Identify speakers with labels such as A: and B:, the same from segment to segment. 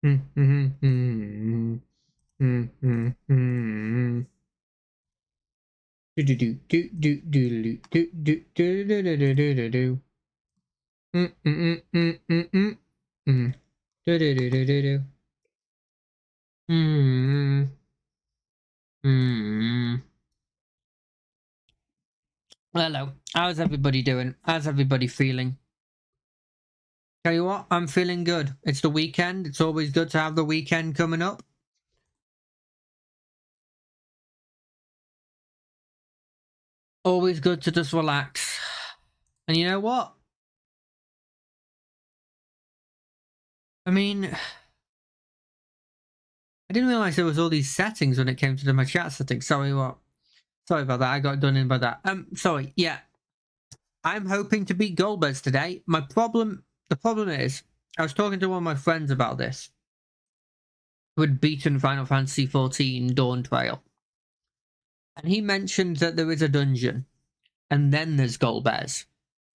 A: Hello, how's everybody doing? How's everybody feeling? Tell you what, I'm feeling good. It's the weekend. It's always good to have the weekend coming up. Always good to just relax. And you know what? I mean, I didn't realize there was all these settings when it came to my chat settings. Sorry about that. I got done in by that. Sorry. Yeah, I'm hoping to beat Golbez today. The problem is, I was talking to one of my friends about this, who had beaten Final Fantasy XIV Dawn Trail, and he mentioned that there is a dungeon, and then there's Golbez.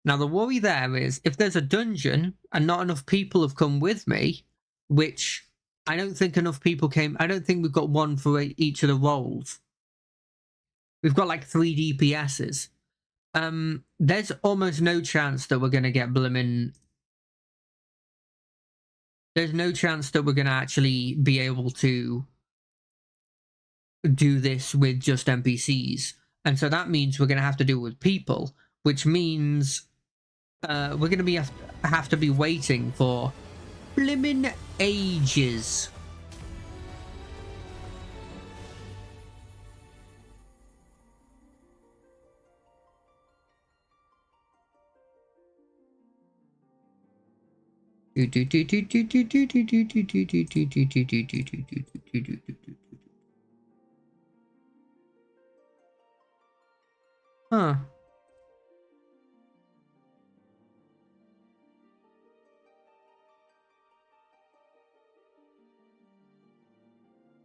A: Now, the worry there is, if there's a dungeon and not enough people have come with me, which I don't think enough people came. I don't think we've got one for each of the roles. We've got like 3 DPSs. There's almost no chance that we're going to get blimmin'. There's no chance that we're going to actually be able to do this with just NPCs. And so that means we're going to have to do it with people, which means we're going to have to be waiting for blimmin' ages. Huh.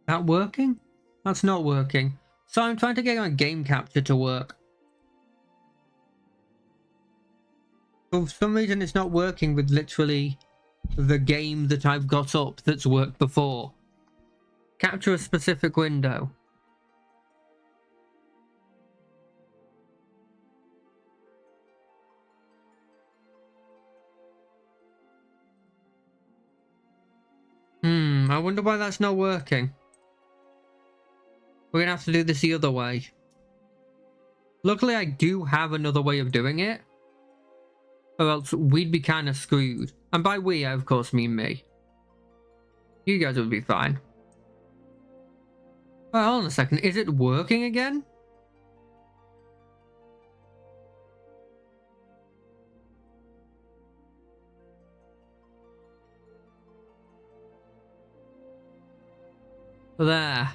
A: That working? That's not working. So I'm trying to get my game capture to work. For some reason it's not working with literally the game that I've got up that's worked before. Capture a specific window. I wonder why that's not working. We're gonna have to do this the other way. Luckily, I do have another way of doing it, or else we'd be kind of screwed. And by we, I of course mean me. You guys would be fine. Oh, hold on a second. Is it working again? There.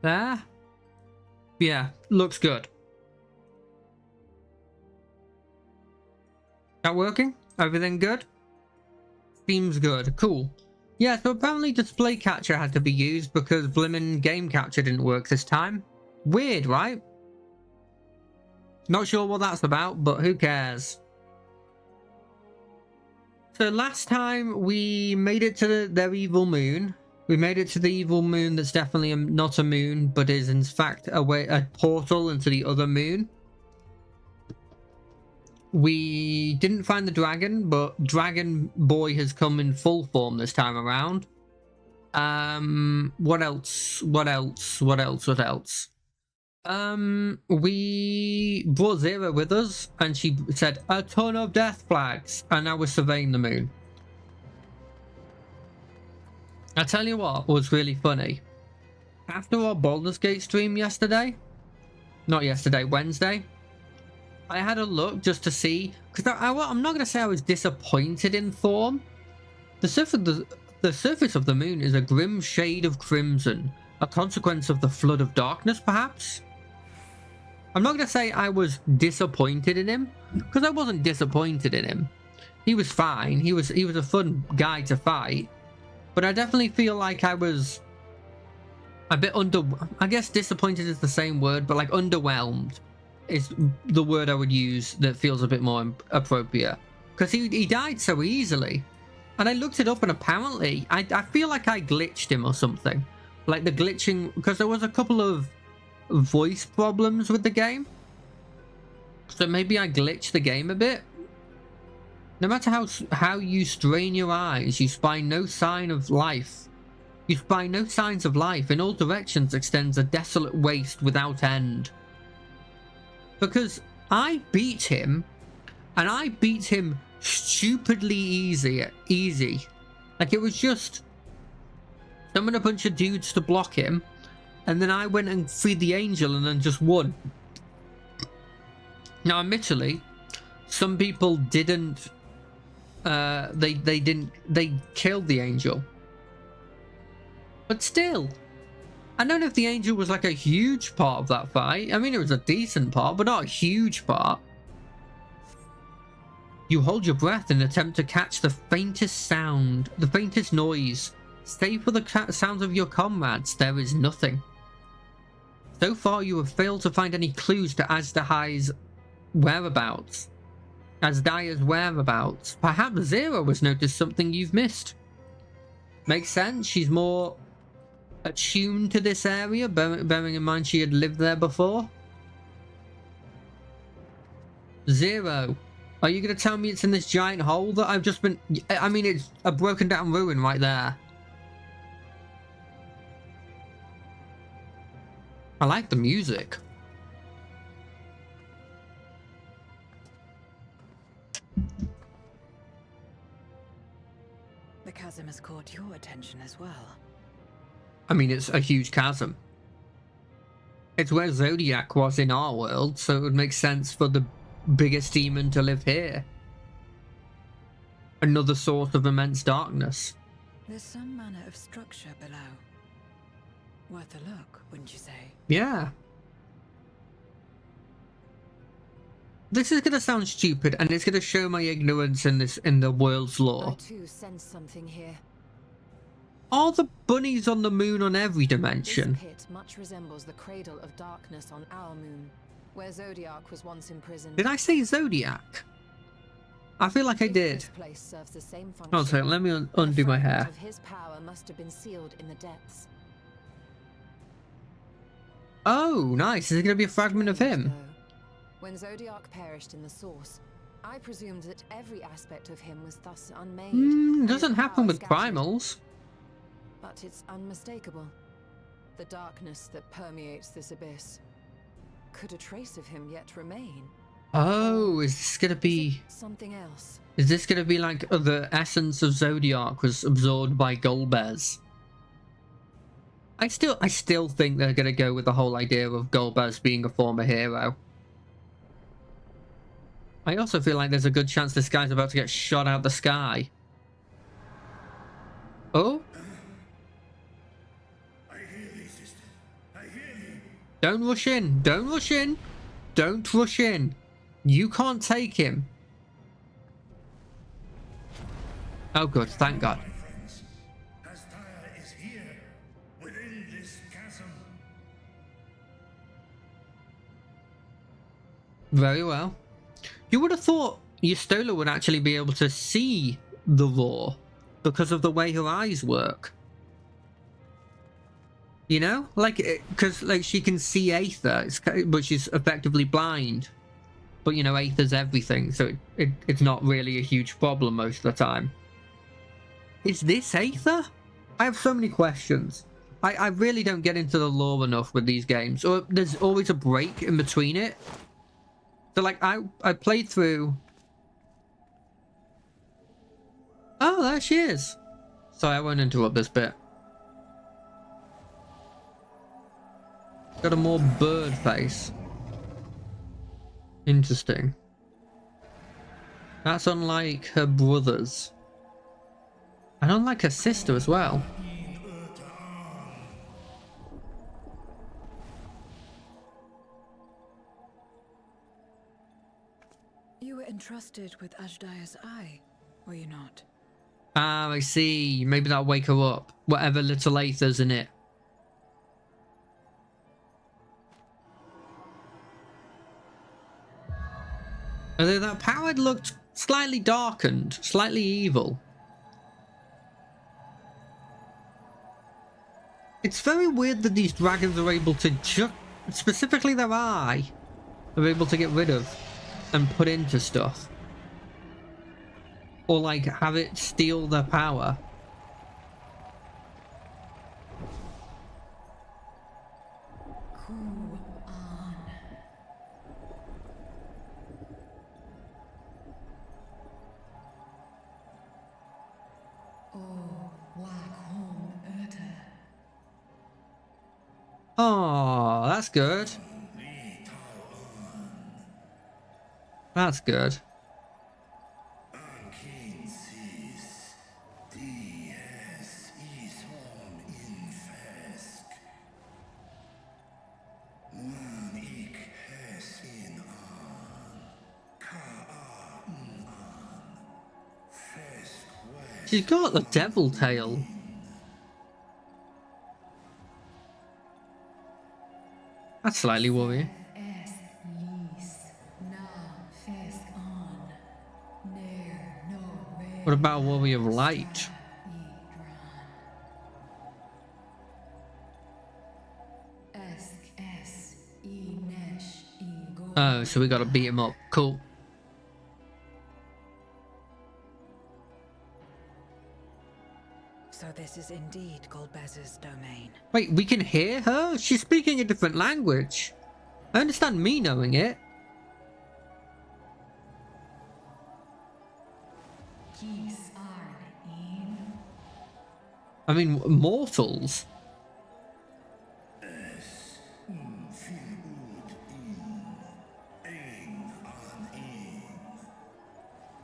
A: There? Yeah, looks good. That working? Everything good? Seems good. Cool. Yeah, so apparently display capture had to be used because blimmin' game capture didn't work this time. Weird, right? Not sure what that's about, but who cares? So last time we made it to their evil moon. We made it to the evil moon that's definitely not a moon, but is in fact a portal into the other moon. We didn't find the dragon, but Dragon Boy has come in full form this time around. What else? We brought Zero with us, and she said a ton of death flags, and now we're surveying the moon. I tell you what was really funny. After our Baldur's Gate stream yesterday, Wednesday, I had a look just to see, because I'm not going to say I was disappointed in Thorn. The surface of the moon is a grim shade of crimson, a consequence of the flood of darkness, perhaps? I'm not going to say I was disappointed in him, because I wasn't disappointed in him. He was fine. He was a fun guy to fight. But I definitely feel like I was a bit I guess disappointed is the same word, but like underwhelmed is the word I would use that feels a bit more appropriate. Because he died so easily. And I looked it up, and apparently, I feel like I glitched him or something. Like the glitching, because there was a couple of voice problems with the game. So maybe I glitched the game a bit. No matter how you strain your eyes, you spy no sign of life. You spy no signs of life. In all directions extends a desolate waste without end. Because I beat him, and I beat him stupidly easy. Like, it was just summon a bunch of dudes to block him, and then I went and freed the angel and then just won. Now, admittedly, some people didn't. They killed the angel, but still, I don't know if the angel was like a huge part of that fight. I mean, it was a decent part, but not a huge part. You hold your breath and attempt to catch the faintest sound, the faintest noise. Save for the sounds of your comrades, there is nothing. So far, you have failed to find any clues to Azdahi's whereabouts. Azdahi's whereabouts. Perhaps Zero has noticed something you've missed. Makes sense. She's more attuned to this area, bearing in mind she had lived there before. Zero. Are you going to tell me it's in this giant hole that I've just been... I mean, it's a broken down ruin right there. I like the music.
B: The chasm has caught your attention as well.
A: I mean, it's a huge chasm. It's where Zodiac was in our world, so it would make sense for the biggest demon to live here. Another source of immense darkness.
B: There's some manner of structure below. Worth a look, wouldn't you say?
A: Yeah. This is going to sound stupid, and it's going to show my ignorance in the world's lore.
B: I too sense something here.
A: Are the bunnies on the moon on every dimension?
B: This pit much resembles the cradle of darkness on our moon, where Zodiac was once imprisoned.
A: Did I say Zodiac? I feel like I did.
B: This place serves the same function.
A: Oh, sorry, let me undo my hair.
B: Of his power must have been sealed in the depths.
A: Oh, nice. Is it going to be a fragment of him?
B: When Zodiac perished in the source, I presumed that every aspect of him was thus unmade.
A: Doesn't happen with primals.
B: But it's unmistakable. The darkness that permeates this abyss. Could a trace of him yet remain?
A: Oh, is this going to be...
B: something else?
A: Is this going to be like the essence of Zodiac was absorbed by Golbez? I still think they're going to go with the whole idea of Golbez being a former hero. I also feel like there's a good chance this guy's about to get shot out the sky. Oh?
C: I hear thee, sister. I hear thee.
A: Don't rush in. Don't rush in. Don't rush in. You can't take him. Oh, good. Thank God.
C: My friends, Azdahi is here, within this chasm.
A: Very well. You would have thought Yustola would actually be able to see the roar because of the way her eyes work. You know? Like, because like she can see Aether, but she's effectively blind. But, you know, Aether's everything, so it's not really a huge problem most of the time. Is this Aether? I have so many questions. I really don't get into the lore enough with these games. Or there's always a break in between it. So, like, I played through... Oh, there she is. Sorry, I won't interrupt this bit. Got a more bird face. Interesting. That's unlike her brothers. And unlike her sister as well.
B: You were entrusted with Azdahi's eye, were you not?
A: Ah, I see. Maybe that'll wake her up. Whatever little Aether's in it. Although that power looked slightly darkened, slightly evil. It's very weird that these dragons are able to just, specifically their eye, are able to get rid of and put into stuff. Or like have it steal their power. Oh, that's good. That's good. She's got the devil tail. That's slightly worrying. What about Warrior of Light? Oh, so we gotta beat him up. Cool.
B: So this is indeed Golbez's domain.
A: Wait, we can hear her? She's speaking a different language. I understand me knowing it. I mean, mortals.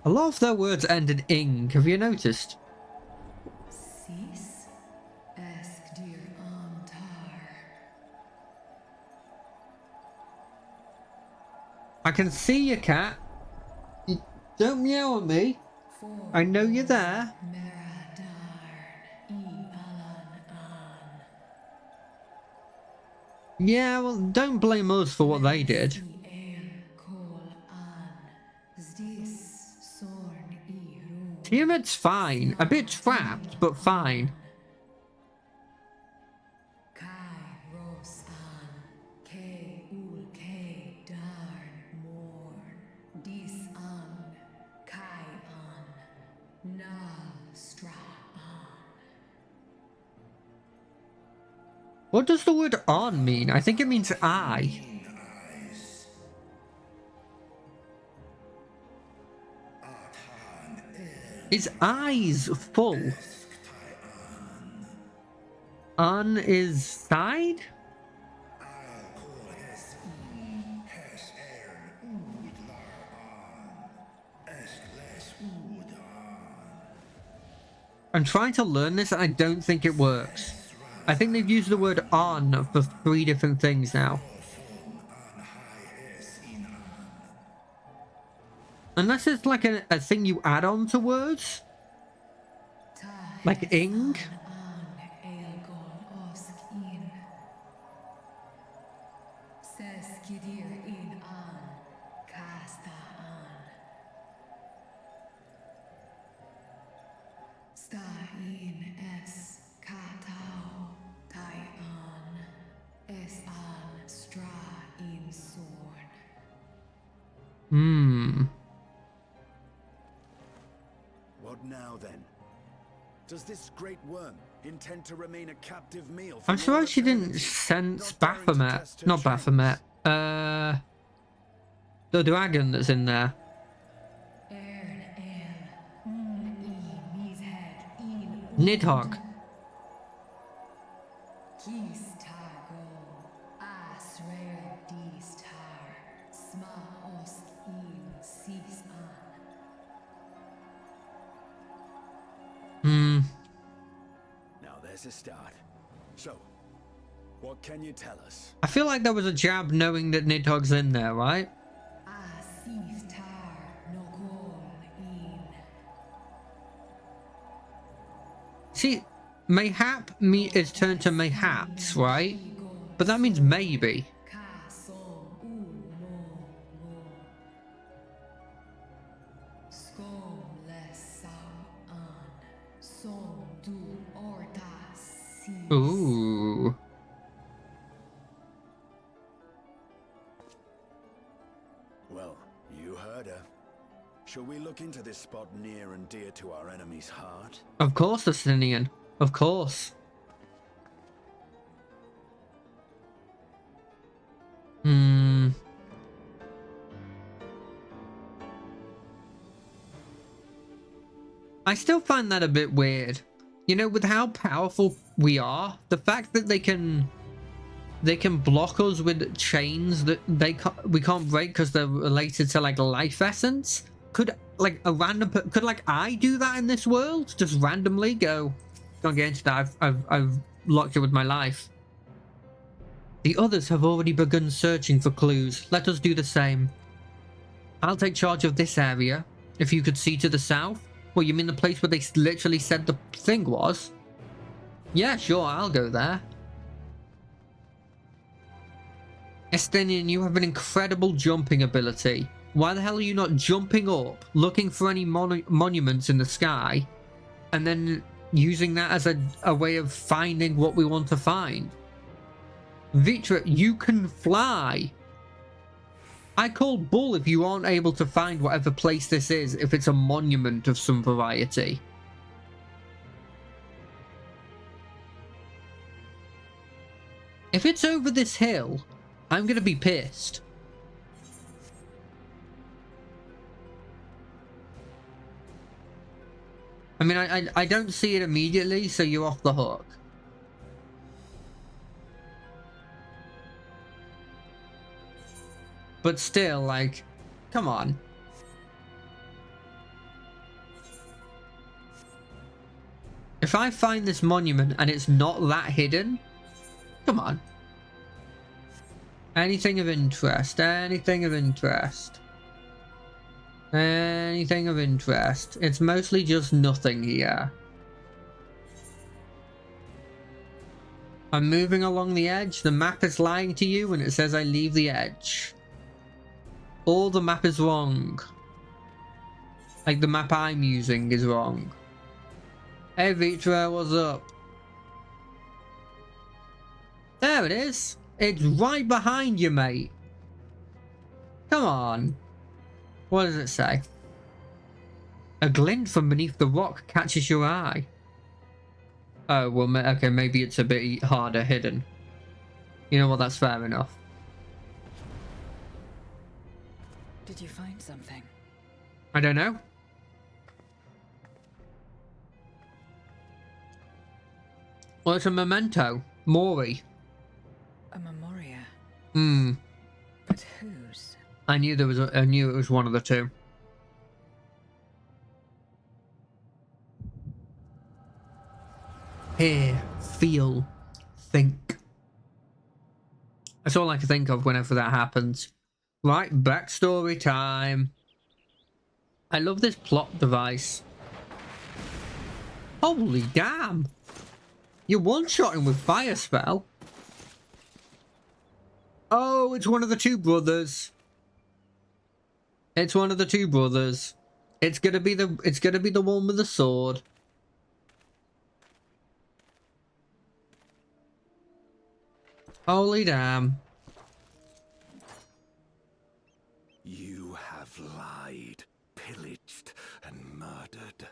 A: A lot of their words end in ing. Have you noticed? I can see you, cat. You don't meow at me. I know you're there. Yeah, well, don't blame us for what they did. Tiamat's fine. A bit trapped, but fine. What does the word on mean? I think it means I. His eyes full. On his side? I'm trying to learn this and I don't think it works. I think they've used the word on for 3 different things now. Unless it's like a thing you add on to words. Like ing.
D: What now then? Does this great worm intend to remain a captive meal?
A: I'm surprised she didn't sense Baphomet. Not Baphomet. The dragon that's in there. Nidhogg.
D: Now there's a start. So, what can you tell us?
A: I feel like there was a jab knowing that Nidhogg's in there, right? See, mayhap is turned to mayhaps, right? But that means maybe. Ooh.
D: Shall we look into this spot near and dear to our enemy's heart?
A: Of course, Justinian. Of course. I still find that a bit weird. You know, with how powerful we are, the fact that they can block us with chains that we can't break because they're related to like life essence. Could like I do that in this world? Just randomly go, don't get into that. I've locked it with my life. The others have already begun searching for clues. Let us do the same. I'll take charge of this area. If you could see to the south. Well, you mean the place where they literally said the thing was? Yeah, sure, I'll go there. Estinian, you have an incredible jumping ability. Why the hell are you not jumping up, looking for any monuments in the sky, and then using that as a way of finding what we want to find? Vitra, you can fly. I call bull if you aren't able to find whatever place this is, if it's a monument of some variety. If it's over this hill, I'm gonna be pissed. I mean, I don't see it immediately, so you're off the hook. But still, like, come on. If I find this monument and it's not that hidden, come on. Anything of interest, anything of interest. Anything of interest. It's mostly just nothing here. I'm moving along the edge. The map is lying to you when it says I leave the edge. Or the map is wrong. Like the map I'm using is wrong. Hey Vitra, what's up? There it is. It's right behind you, mate. Come on. What does it say? A glint from beneath the rock catches your eye. Oh, well, okay, maybe it's a bit harder hidden. You know what, that's fair enough.
B: Did you find something?
A: I don't know. Well, it's a memento. Mori.
B: A memoria.
A: Hmm.
B: But whose?
A: I knew there was. I knew it was one of the two. Hear, feel, think. That's all I can think of whenever that happens. Right, backstory time. I love this plot device. Holy damn! You're one-shotting with fire spell. Oh, it's one of the two brothers. It's one of the two brothers. It's gonna be the one with the sword. Holy damn.
D: You have lied, pillaged, and murdered.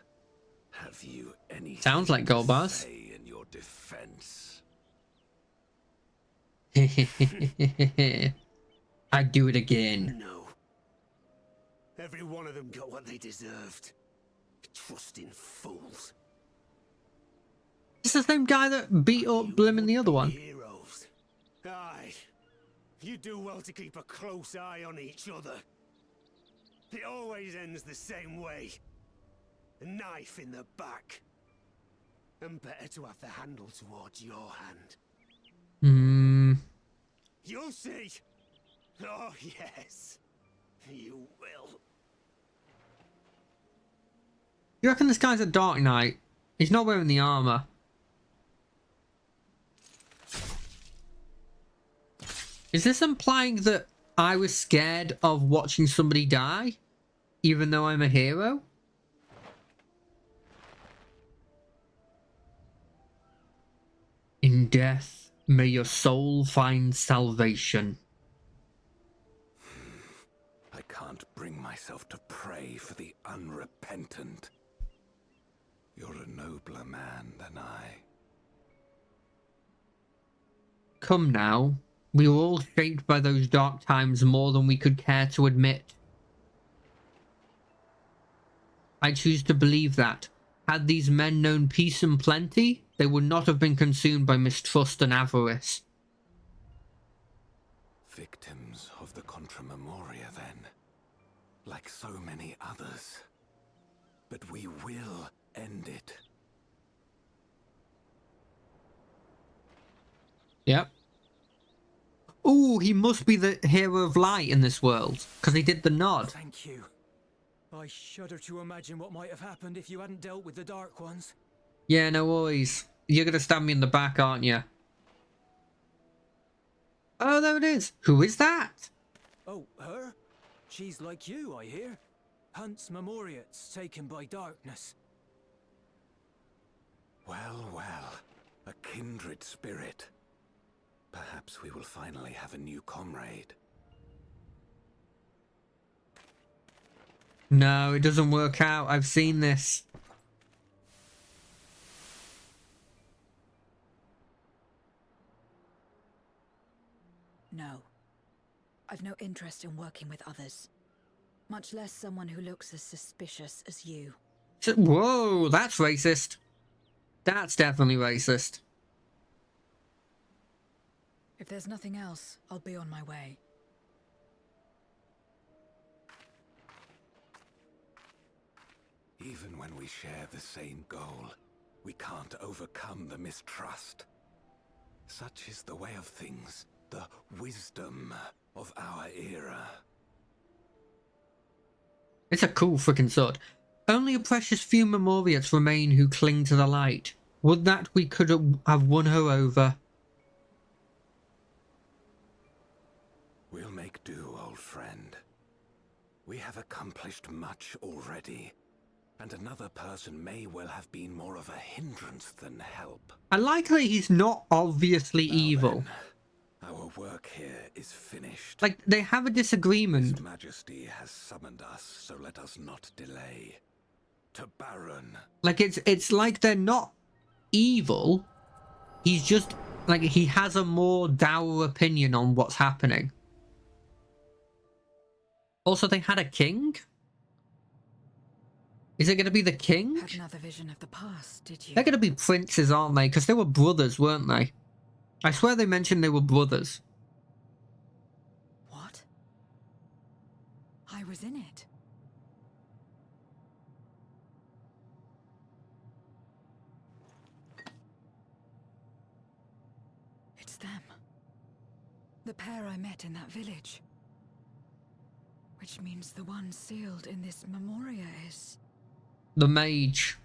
D: Have you anything
A: Sounds like Golbez.
D: to say in your defense?
A: I'd do it again.
E: No. Every one of them got what they deserved. Trusting fools.
A: It's the same guy that beat up Blim in the other one.
E: Heroes. Aye. You do well to keep a close eye on each other. It always ends the same way. A knife in the back. And better to have the handle towards your hand.
A: Hmm.
E: You'll see. Oh, yes. You will.
A: You reckon this guy's a Dark Knight? He's not wearing the armor. Is this implying that I was scared of watching somebody die, even though I'm a hero? In death, may your soul find salvation.
D: I can't bring myself to pray for the unrepentant. You're a nobler man than I.
A: Come now. We were all shaped by those dark times more than we could care to admit. I choose to believe that, had these men known peace and plenty, they would not have been consumed by mistrust and avarice.
D: Victims of the Contra Memoria, then. Like so many others. But we will end it.
A: Yep. Ooh, he must be the hero of light in this world, because he did the nod.
F: Thank you. I shudder to imagine what might have happened if you hadn't dealt with the Dark Ones.
A: Yeah, no worries. You're gonna stab me in the back, aren't you? Oh, there it is. Who is that?
F: Oh, her? She's like you, I hear. Hunts Memoriates taken by darkness.
D: Well, well. A kindred spirit. Perhaps we will finally have a new comrade.
A: No, it doesn't work out. I've seen this.
G: No. I've no interest in working with others. Much less someone who looks as suspicious as you.
A: Whoa, that's racist. That's definitely racist.
G: If there's nothing else, I'll be on my way.
D: Even when we share the same goal, we can't overcome the mistrust. Such is the way of things, the wisdom of our era.
A: It's a cool freaking sword. Only a precious few Memoriates remain who cling to the light. Would that we could have won her over.
D: We'll make do, old friend. We have accomplished much already, and another person may well have been more of a hindrance than help.
A: I like that he's not obviously
D: Now
A: evil.
D: then, our work here is finished.
A: Like, they have a disagreement.
D: His Majesty has summoned us, so let us not delay. To Baron.
A: Like, it's like they're not evil. He's just, like, he has a more dour opinion on what's happening. Also, they had a king? Is it going to be the king?
G: Had another vision of the past, did you?
A: They're going to be princes, aren't they? Because they were brothers, weren't they? I swear they mentioned they were brothers.
G: What? I was in it. It's them. The pair I met in that village. Which means the one sealed in this Memoria is...
A: The mage.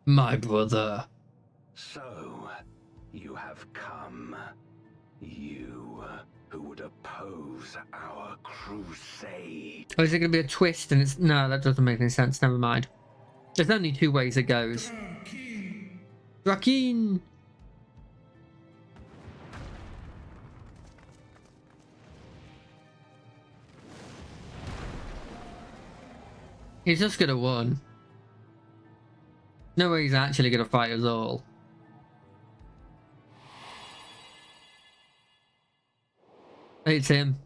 A: My brother.
D: So, you have come. You who would oppose our crusade.
A: Oh, is it going to be a twist? And it's... No, that doesn't make any sense. Never mind. There's only two ways it goes.
C: King,
A: Joaquin! He's just gonna win. No way he's actually gonna fight us all. It's him.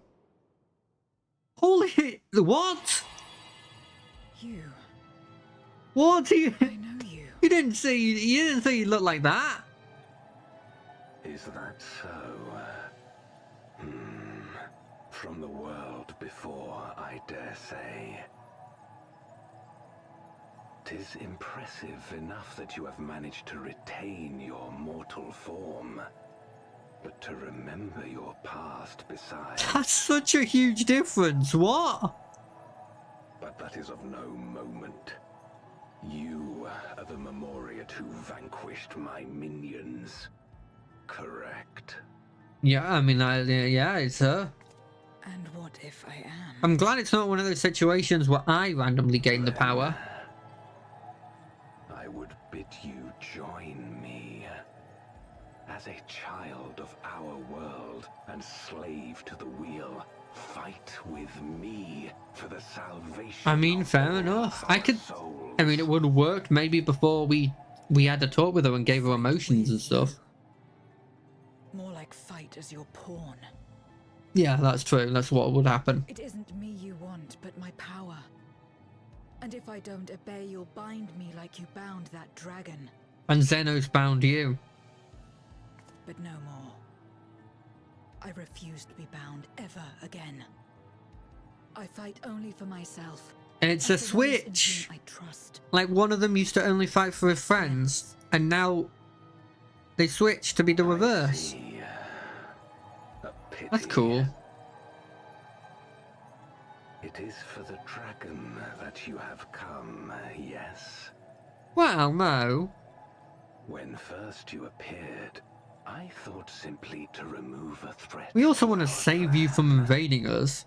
A: Holy... What?
G: You.
A: What?
G: I know you.
A: You didn't see he looked like that.
D: Is that so? From the world before, I dare say. 'Tis impressive enough that you have managed to retain your mortal form. But to remember your past besides...
A: That's such a huge difference. What?
D: But that is of no moment. You are the Memoriat who vanquished my minions. Correct.
A: Yeah, I mean, yeah, it's her.
G: And what if I am?
A: I'm glad it's not one of those situations where I randomly gain the power.
D: I would bid you join me As a child of our world and slave to the wheel, fight with me for the salvation
A: I mean,
D: of
A: fair
D: all
A: enough.
D: our
A: I could.
D: souls.
A: I mean, it would have worked maybe before we had a talk with her and gave her emotions and stuff.
G: More like fight as your pawn.
A: Yeah, that's true. That's what would happen.
G: It isn't me you want, but my power. And if I don't obey, you'll bind me like you bound that dragon.
A: And Zeno's bound you.
G: But no more. I refuse to be bound ever again. I fight only for myself.
A: And it's
G: and
A: a
G: for those in
A: switch.
G: whom I trust.
A: Like, one of them used to only fight for his friends, and now they switch to be the reverse.
D: See. A pity.
A: That's cool.
D: It is for the dragon that you have come, yes?
A: Well, no.
D: When first you appeared, I thought simply to remove a threat.
A: We also want to
D: our
A: save you from
D: clan.
A: invading us.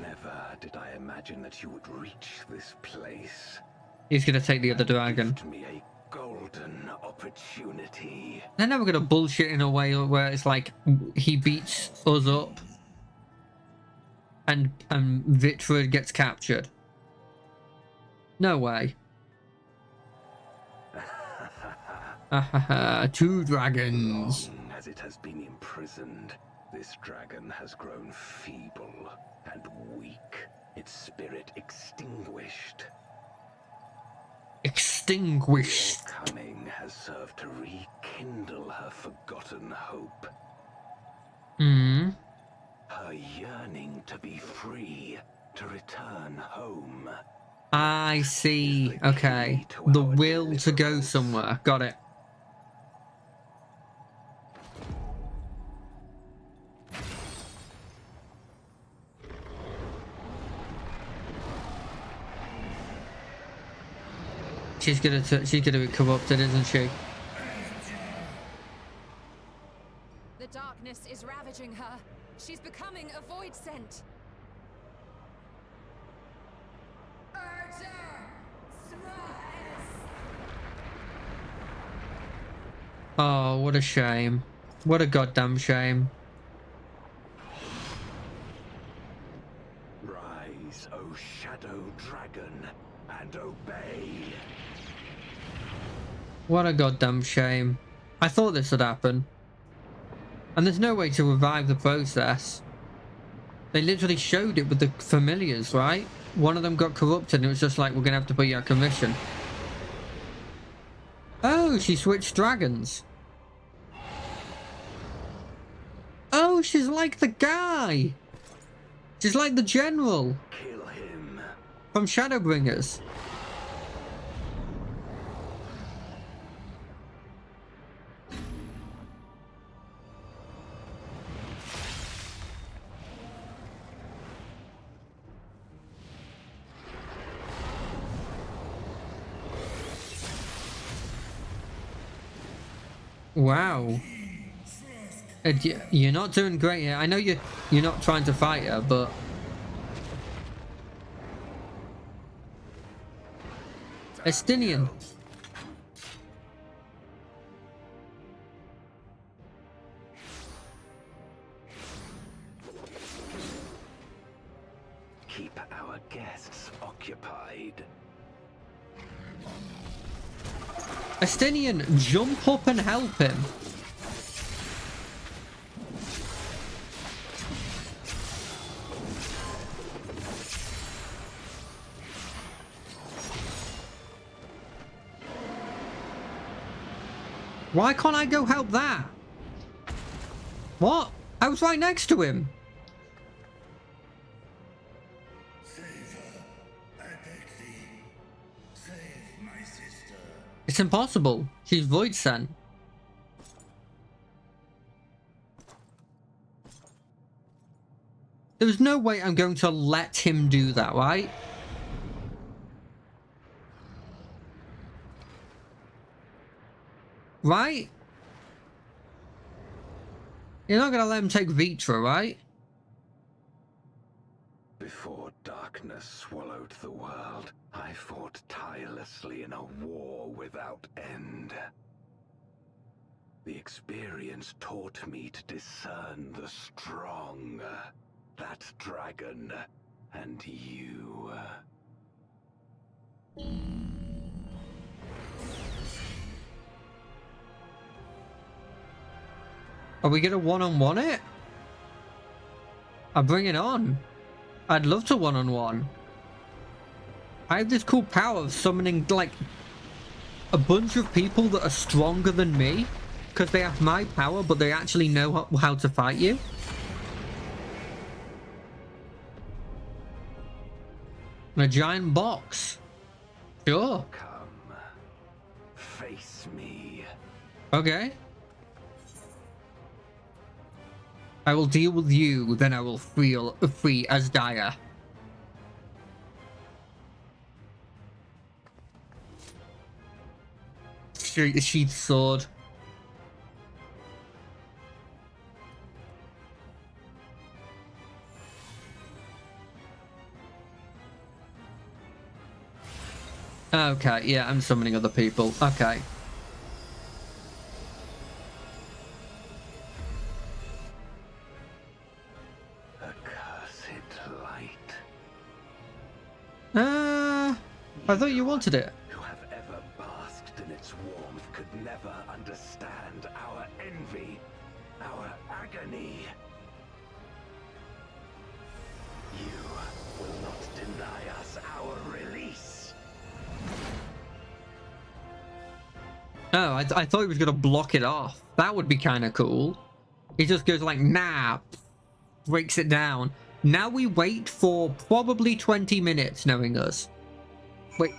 D: Never did I imagine that you would reach this place.
A: He's gonna take the other dragon.
D: Gift me a golden opportunity.
A: They're never gonna bullshit in a way where it's like he beats us up and Vitford gets captured. No way. Two dragons.
D: Long as it has been imprisoned, this dragon has grown feeble and weak, its spirit extinguished.
A: Extinguished.
D: Your coming has served to rekindle her forgotten hope.
A: Hmm.
D: Her yearning to be free, to return home.
A: I see. Okay. The will to go somewhere. Got it. She's gonna be corrupted, isn't she?
B: The darkness is ravaging her. She's becoming a void scent.
A: Oh, what a shame. What a goddamn shame.
D: Rise, O shadow dragon, and obey.
A: What a goddamn shame. I thought this would happen. And there's no way to revive the process. They literally showed it with the familiars, right? One of them got corrupted and it was just like, we're gonna have to put you out of commission. Oh, she switched dragons. Oh, she's like the guy. She's like the general
D: Kill him.
A: from Shadowbringers. Wow. You're not doing great here. I know you're not trying to fight her, but Estinian.
D: Keep our guests occupied.
A: Estinian, jump up and help him. Why can't I go help that? What? I was right next to him.
C: Save her, I beg thee. Save my sister.
A: It's impossible. She's void sent. There's no way I'm going to let him do that, right? Right? You're not gonna let him take Vitra, right?
D: Before darkness swallowed the world, I fought tirelessly in a war without end. The experience taught me to discern the strong. That dragon and you.
A: Are we gonna one-on-one it? I'll bring it on. I'd love to one-on-one. I have this cool power of summoning like a bunch of people that are stronger than me because they have my power, but they actually know how to fight you. And a giant box. Sure.
D: Come, face me.
A: Okay. I will deal with you, then I will free Asdaya. Sheath sword. Okay, yeah, I'm summoning other people. Okay.
D: Accursed light.
A: I thought you wanted it.
D: Who have ever basked in its warmth could never understand our envy, our agony. You will not deny us our release.
A: Oh, I thought he was gonna block it off. That would be kind of cool. He just goes like, nah, breaks it down. Now we wait for probably 20 minutes, knowing us. Wait,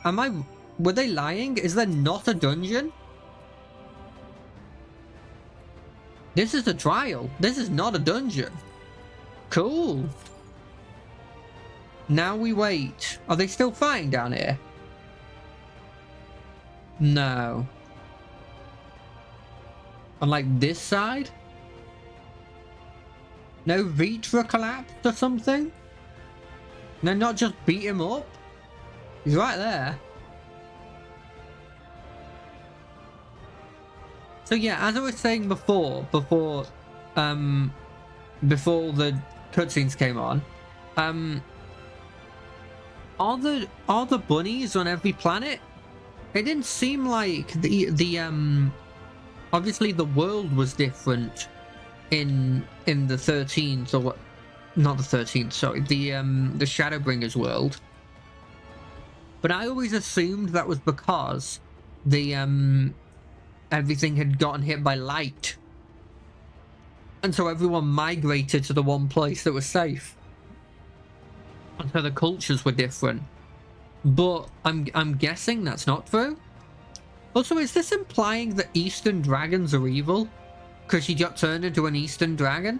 A: were they lying? Is there not a dungeon? This is a trial. This is not a dungeon. Cool. Now we wait. Are they still fighting down here? No. On like this side? No Vitra collapsed or something? No, not just beat him up? He's right there. So yeah, as I was saying before the cutscenes came on, are the bunnies on every planet? It didn't seem like the obviously the world was different in the 13th, or what, not the 13th, sorry, the Shadowbringers world. But I always assumed that was because the everything had gotten hit by light, and so everyone migrated to the one place that was safe, and so the cultures were different. But I'm guessing that's not true. Also, is this implying that Eastern dragons are evil because she got turned into an Eastern dragon?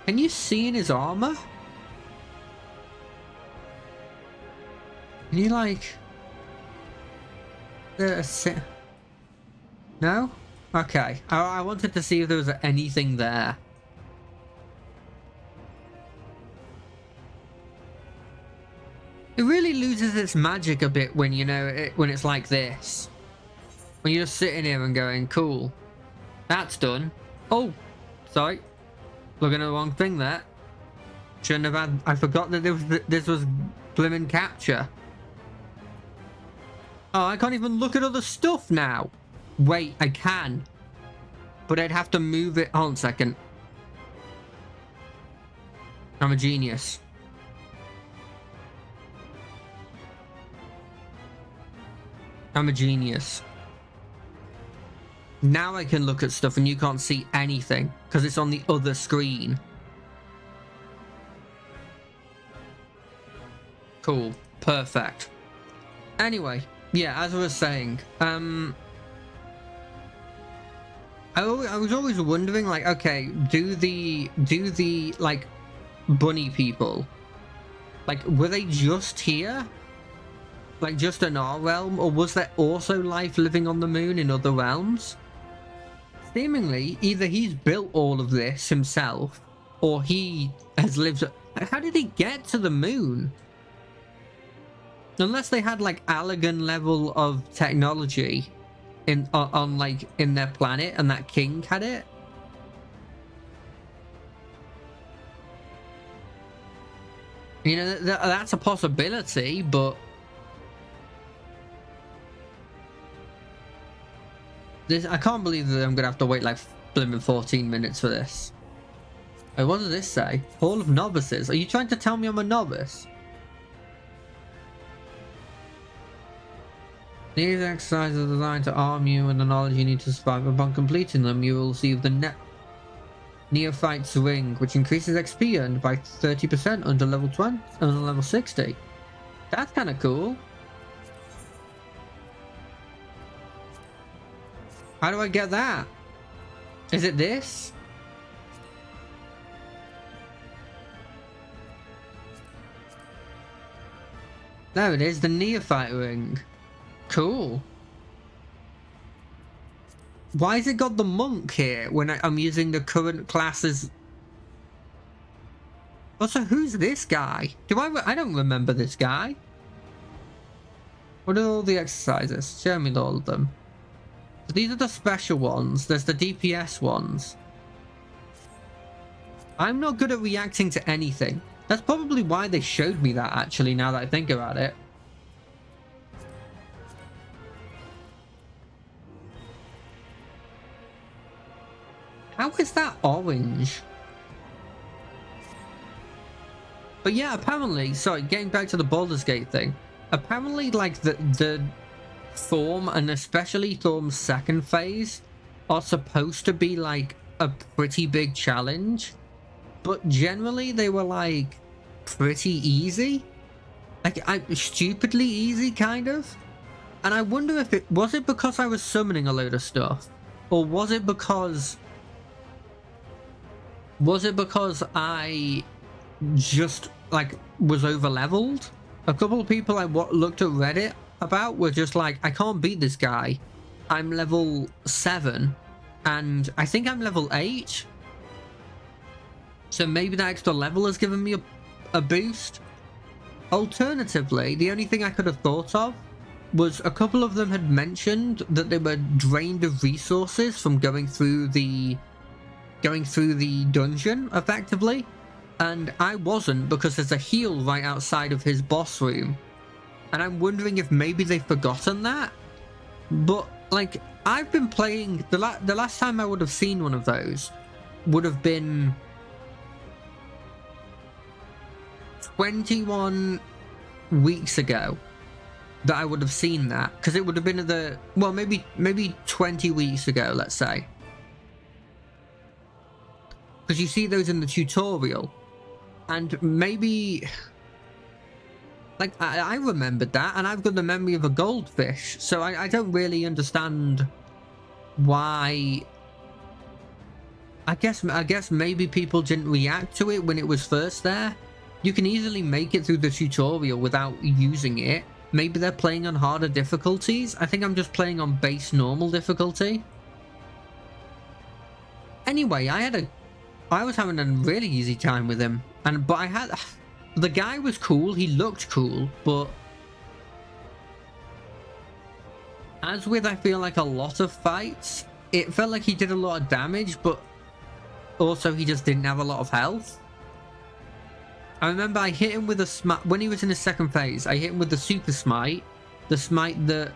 A: Can you see in his armor? Can you like... No? Okay. I wanted to see if there was anything there. It really loses its magic a bit when, you know, when it's like this. When you're just sitting here and going, cool. That's done. Oh, sorry. Looking at the wrong thing there. Shouldn't have had... I forgot that this was blimmin' capture. Oh, I can't even look at other stuff now. Wait, I can. But I'd have to move it... Hold on a second. I'm a genius. I'm a genius. Now I can look at stuff and you can't see anything because it's on the other screen. Cool. Perfect. Anyway, yeah, as I was saying, I was always wondering, like, okay, do the like bunny people, like, were they just here? Like, just in our realm? Or was there also life living on the moon in other realms? Seemingly, either he's built all of this himself, or he has lived. How did he get to the moon? Unless they had like Allegan level of technology on like in their planet, and that king had it. You know, that's a possibility, but this, I can't believe that I'm gonna have to wait like blimmin' 14 minutes for this. Wait, what does this say? Hall of Novices. Are you trying to tell me I'm a novice? These exercises are designed to arm you with the knowledge you need to survive. Upon completing them, you will receive the Neophyte's Ring, which increases XP earned by 30% under level 20, under level 60. That's kind of cool. How do I get that? Is it this? There it is, the Neophyte Ring. Cool. Why has it got the monk here when I'm using the current classes? Also, who's this guy? I don't remember this guy. What are all the exercises? Show me all of them. So these are the special ones. There's the DPS ones. I'm not good at reacting to anything. That's probably why they showed me that, actually, now that I think about it. How is that orange? But yeah, apparently, sorry, getting back to the Baldur's Gate thing. Apparently, like, the Thorm, and especially Thorm's second phase, are supposed to be, like, a pretty big challenge. But generally, they were, like, pretty easy. Like, stupidly easy, kind of. And I wonder if was it because I was summoning a load of stuff? Or was it because I just, like, was over leveled? A couple of people I looked at Reddit about were just like, I can't beat this guy. I'm level 7 and I think I'm level 8. So maybe that extra level has given me a boost. Alternatively, the only thing I could have thought of was a couple of them had mentioned that they were drained of resources from going through the dungeon effectively, and I wasn't, because there's a heal right outside of his boss room, and I'm wondering if maybe they've forgotten that. But like, I've been playing the last time I would have seen one of those would have been 21 weeks ago that I would have seen that, because it would have been maybe 20 weeks ago, let's say. Because you see those in the tutorial, and maybe, like, I remembered that, and I've got the memory of a goldfish, so I don't really understand why. I guess maybe people didn't react to it when it was first there. You can easily make it through the tutorial without using it. Maybe they're playing on harder difficulties. I think I'm just playing on base normal difficulty. Anyway, I was having a really easy time with him, but the guy was cool, he looked cool, but as with, I feel like, a lot of fights, it felt like he did a lot of damage, but also he just didn't have a lot of health. I remember I hit him with a smite when he was in his second phase. I hit him with the super smite, the smite that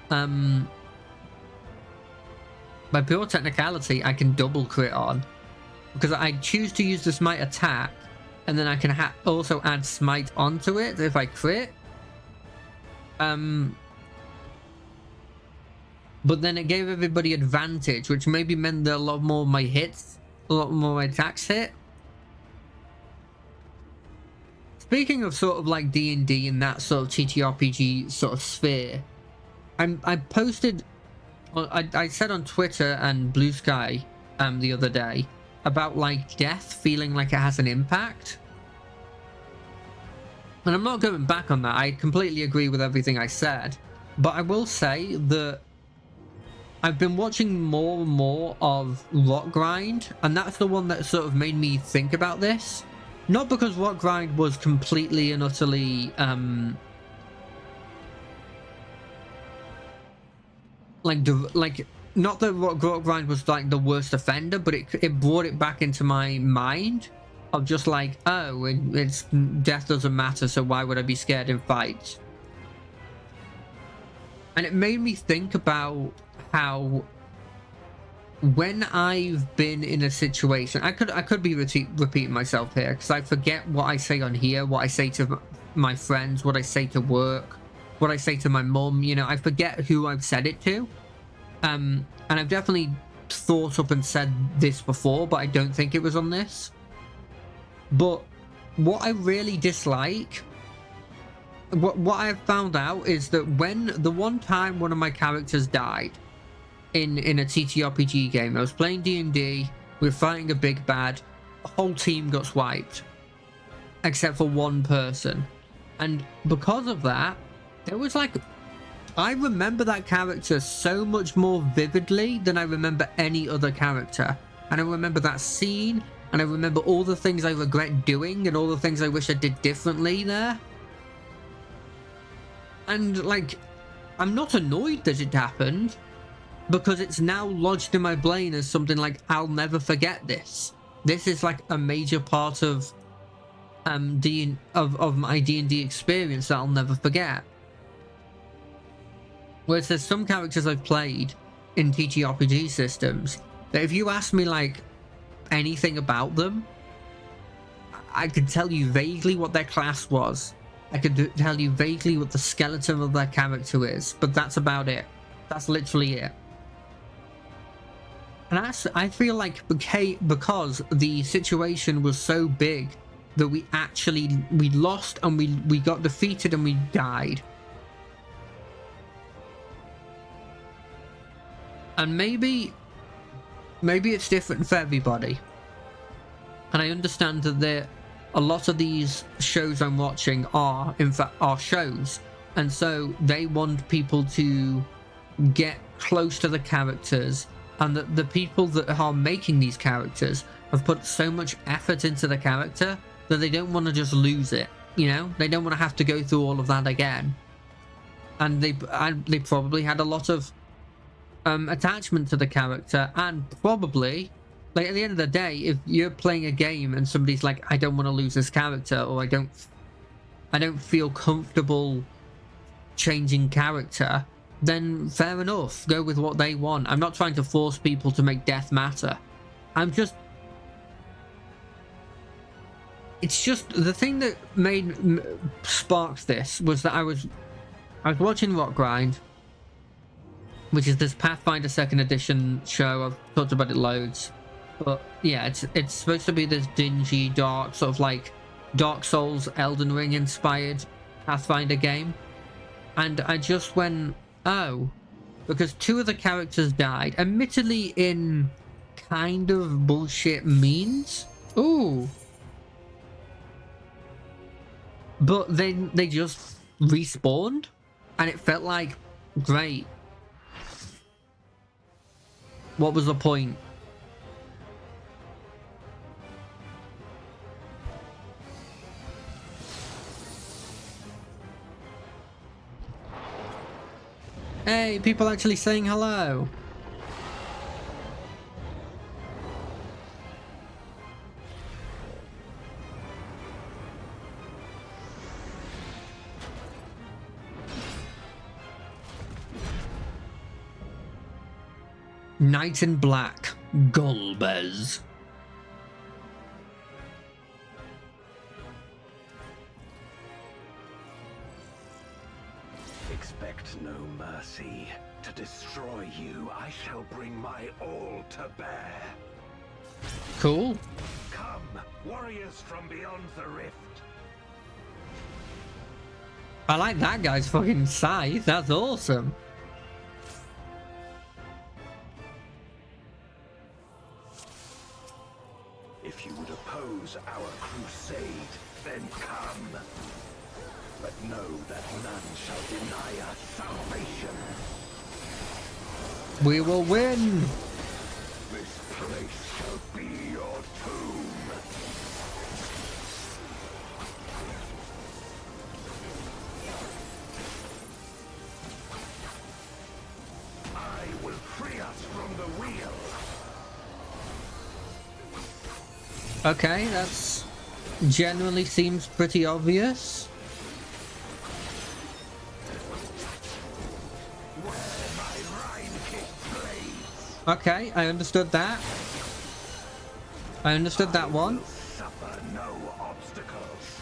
A: by pure technicality I can double crit on. Because I choose to use the smite attack, and then I can also add smite onto it if I crit. But then it gave everybody advantage, which maybe meant that a lot more of my attacks hit. Speaking of sort of like D&D and that sort of TTRPG sort of sphere, I posted, I said on Twitter and Blue Sky the other day, about like death feeling like it has an impact, and I'm not going back on that. I completely agree with everything I said, but I will say that I've been watching more and more of Rock Grind, and that's the one that sort of made me think about this. Not because Rock Grind was completely and utterly not that Rock Grind was like the worst offender, but it brought it back into my mind of just like, oh, it's death doesn't matter, so why would I be scared in fights? And it made me think about how when I've been in a situation, I could be repeating myself here because I forget what I say on here, what I say to my friends, what I say to work, what I say to my mum. You know, I forget who I've said it to. And I've definitely thought up and said this before, but I don't think it was on this. But what I really dislike, what I've found out is that when the one time one of my characters died in a TTRPG game, I was playing D&D, we were fighting a big bad, the whole team got swiped except for one person, and because of that, there was like, I remember that character so much more vividly than I remember any other character, and I remember that scene, and I remember all the things I regret doing and all the things I wish I did differently there. And like, I'm not annoyed that it happened, because it's now lodged in my brain as something like, I'll never forget this. This is like a major part of my D&D experience that I'll never forget. Whereas there's some characters I've played in TTRPG systems that if you ask me like anything about them, I could tell you vaguely what their class was. I could tell you vaguely what the skeleton of their character is, but that's about it. That's literally it. And I feel like because the situation was so big that we lost and we got defeated and we died. And maybe it's different for everybody. And I understand that a lot of these shows I'm watching are, in fact, shows. And so they want people to get close to the characters, and that the people that are making these characters have put so much effort into the character that they don't want to just lose it, you know? They don't want to have to go through all of that again. And they probably had a lot of attachment to the character, and probably, like, at the end of the day, if you're playing a game and somebody's like, I don't want to lose this character, or I don't feel comfortable changing character, then fair enough, go with what they want. I'm not trying to force people to make death matter. It's just the thing that sparked this was that I was watching Rock Grind, which is this Pathfinder 2nd edition show. I've talked about it loads, but yeah, it's supposed to be this dingy, dark, sort of like Dark Souls, Elden Ring inspired Pathfinder game, and I just went, oh, because two of the characters died, admittedly in kind of bullshit means. Ooh. But then they just respawned, and it felt like, great. What was the point? Hey, people actually saying hello. Knight in Black, Golbez.
D: Expect no mercy. To destroy you, I shall bring my all to bear.
A: Cool.
D: Come, warriors from beyond the rift.
A: I like that guy's fucking scythe. That's awesome.
D: If you would oppose our crusade, then come. But know that none shall deny us salvation.
A: We will win.
D: This place shall be your tomb. I will free us from the wheel.
A: Okay, that's generally seems pretty obvious. Okay, I understood that. I understood that one.
D: Suffer no obstacles.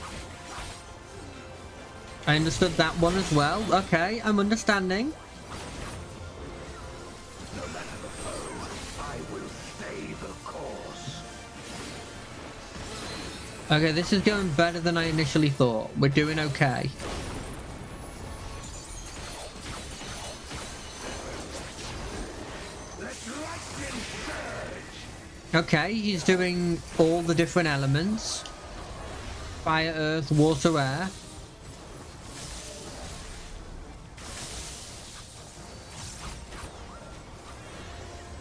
A: I understood that one as well. Okay, I'm understanding.
D: No matter the foe, I will stay the course.
A: Okay, this is going better than I initially thought. We're doing okay. Okay, he's doing all the different elements. Fire, earth, water, air.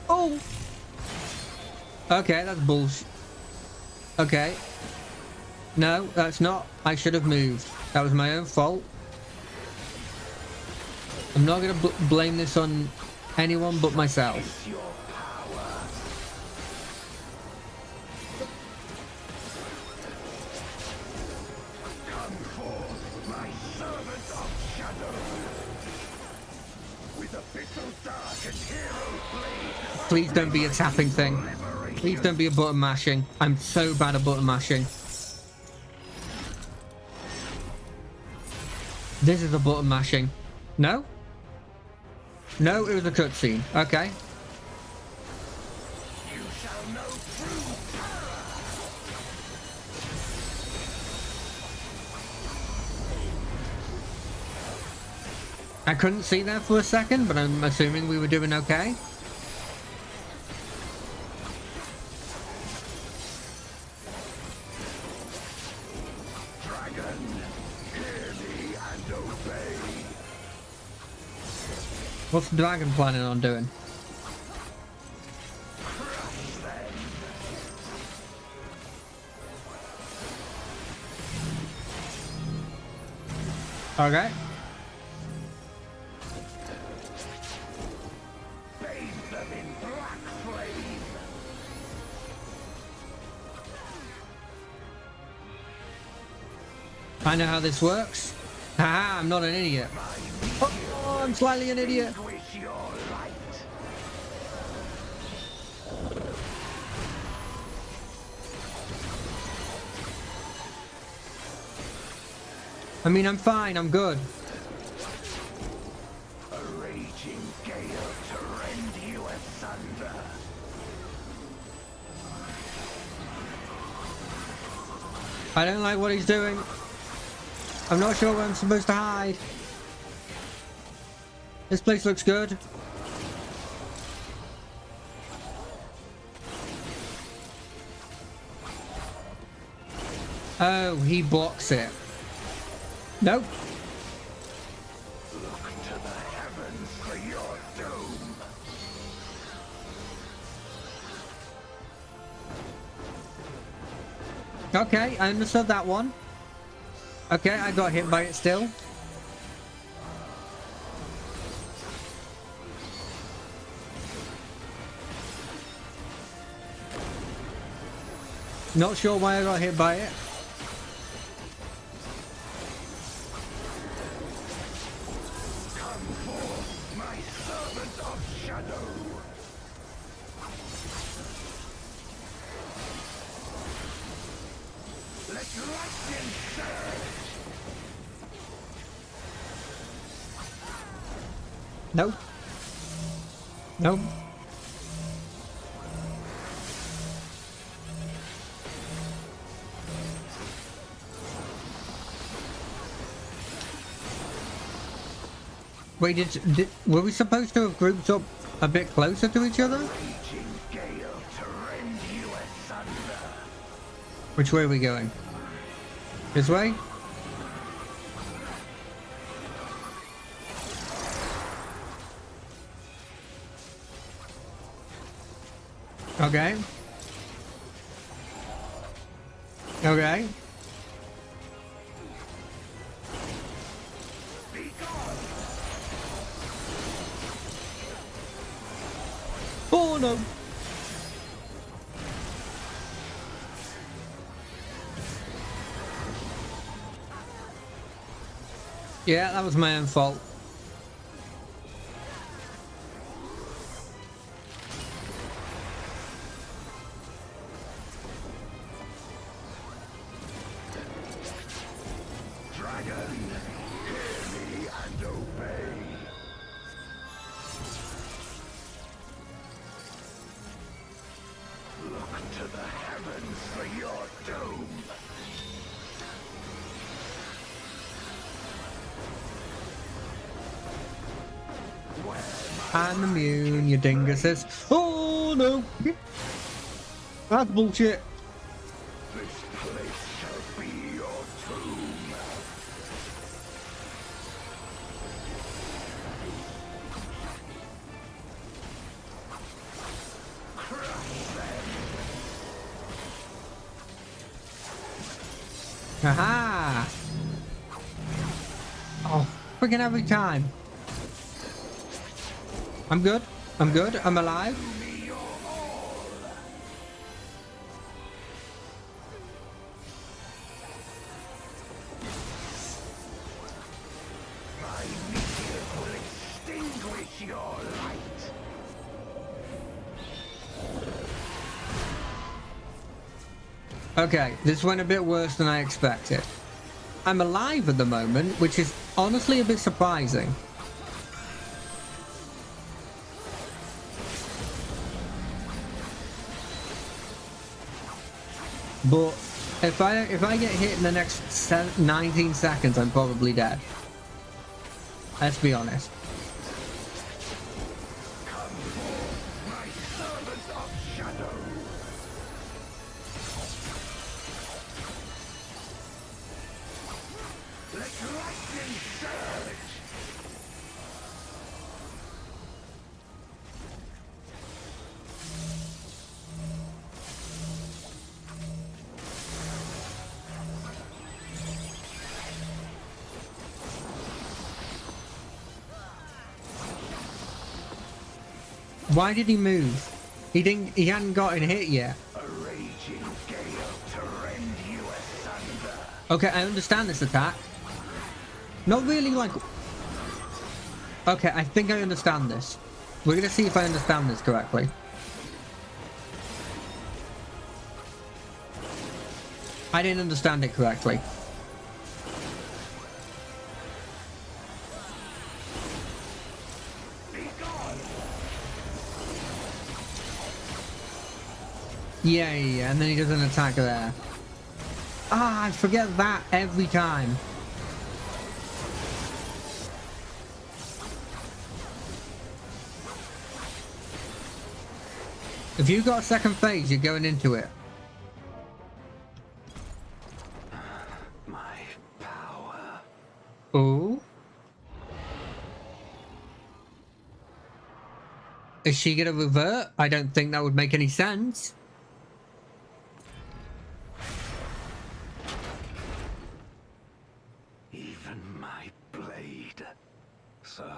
A: Oh! Okay, that's bullshit. Okay. No, that's not. I should have moved. That was my own fault. I'm not going to blame this on anyone but myself. Please don't be a tapping thing. Please don't be a button mashing. I'm so bad at button mashing. This is a button mashing. No? No, it was a cutscene. Okay. I couldn't see that for a second, but I'm assuming we were doing okay. What's the dragon planning on doing? Okay. I know how this works. Haha, I'm not an idiot. Oh, I'm slightly an idiot. I mean, I'm fine, I'm good.
D: A raging gale to rend you asunder.
A: I don't like what he's doing. I'm not sure where I'm supposed to hide. This place looks good. Oh, he blocks it. Nope.
D: Look to the heavens for your doom.
A: Okay, I understood that one. Okay, I got hit by it still. Not sure why I got hit by it.
D: Come forth, my servant of shadow. Let lightning surge.
A: Nope. Nope. Wait, were we supposed to have grouped up a bit closer to each other?
D: Raging gale to rend you asunder.
A: Which way are we going? This way? Okay. Okay. Oh no. Yeah, that was my own fault.
C: Dragon, hear me and obey. Look to the heavens for your doom.
A: I'm immune, you dinguses. Oh no! That's bullshit.
C: This place shall be your tomb.
A: Aha! Oh, freaking every time. I'm good. I'm good. I'm alive.
C: My meteor will extinguish your light.
A: Okay, this went a bit worse than I expected. I'm alive at the moment, which is honestly a bit surprising. But if I get hit in the next 19 seconds, I'm probably dead. Let's be honest.
C: My servants of shadow. Let lightning surge.
A: Why did he move? He hadn't gotten hit yet.
C: A raging gale to rend you asunder.
A: Okay, I understand this attack. Not really like... Okay, I think I understand this. We're gonna see if I understand this correctly. I didn't understand it correctly. Yeah, and then he does an attack there. Ah, I forget that every time. If you got a second phase, you're going into it.
D: My power.
A: Ooh. Is she gonna revert? I don't think that would make any sense.
D: Even my blade. So,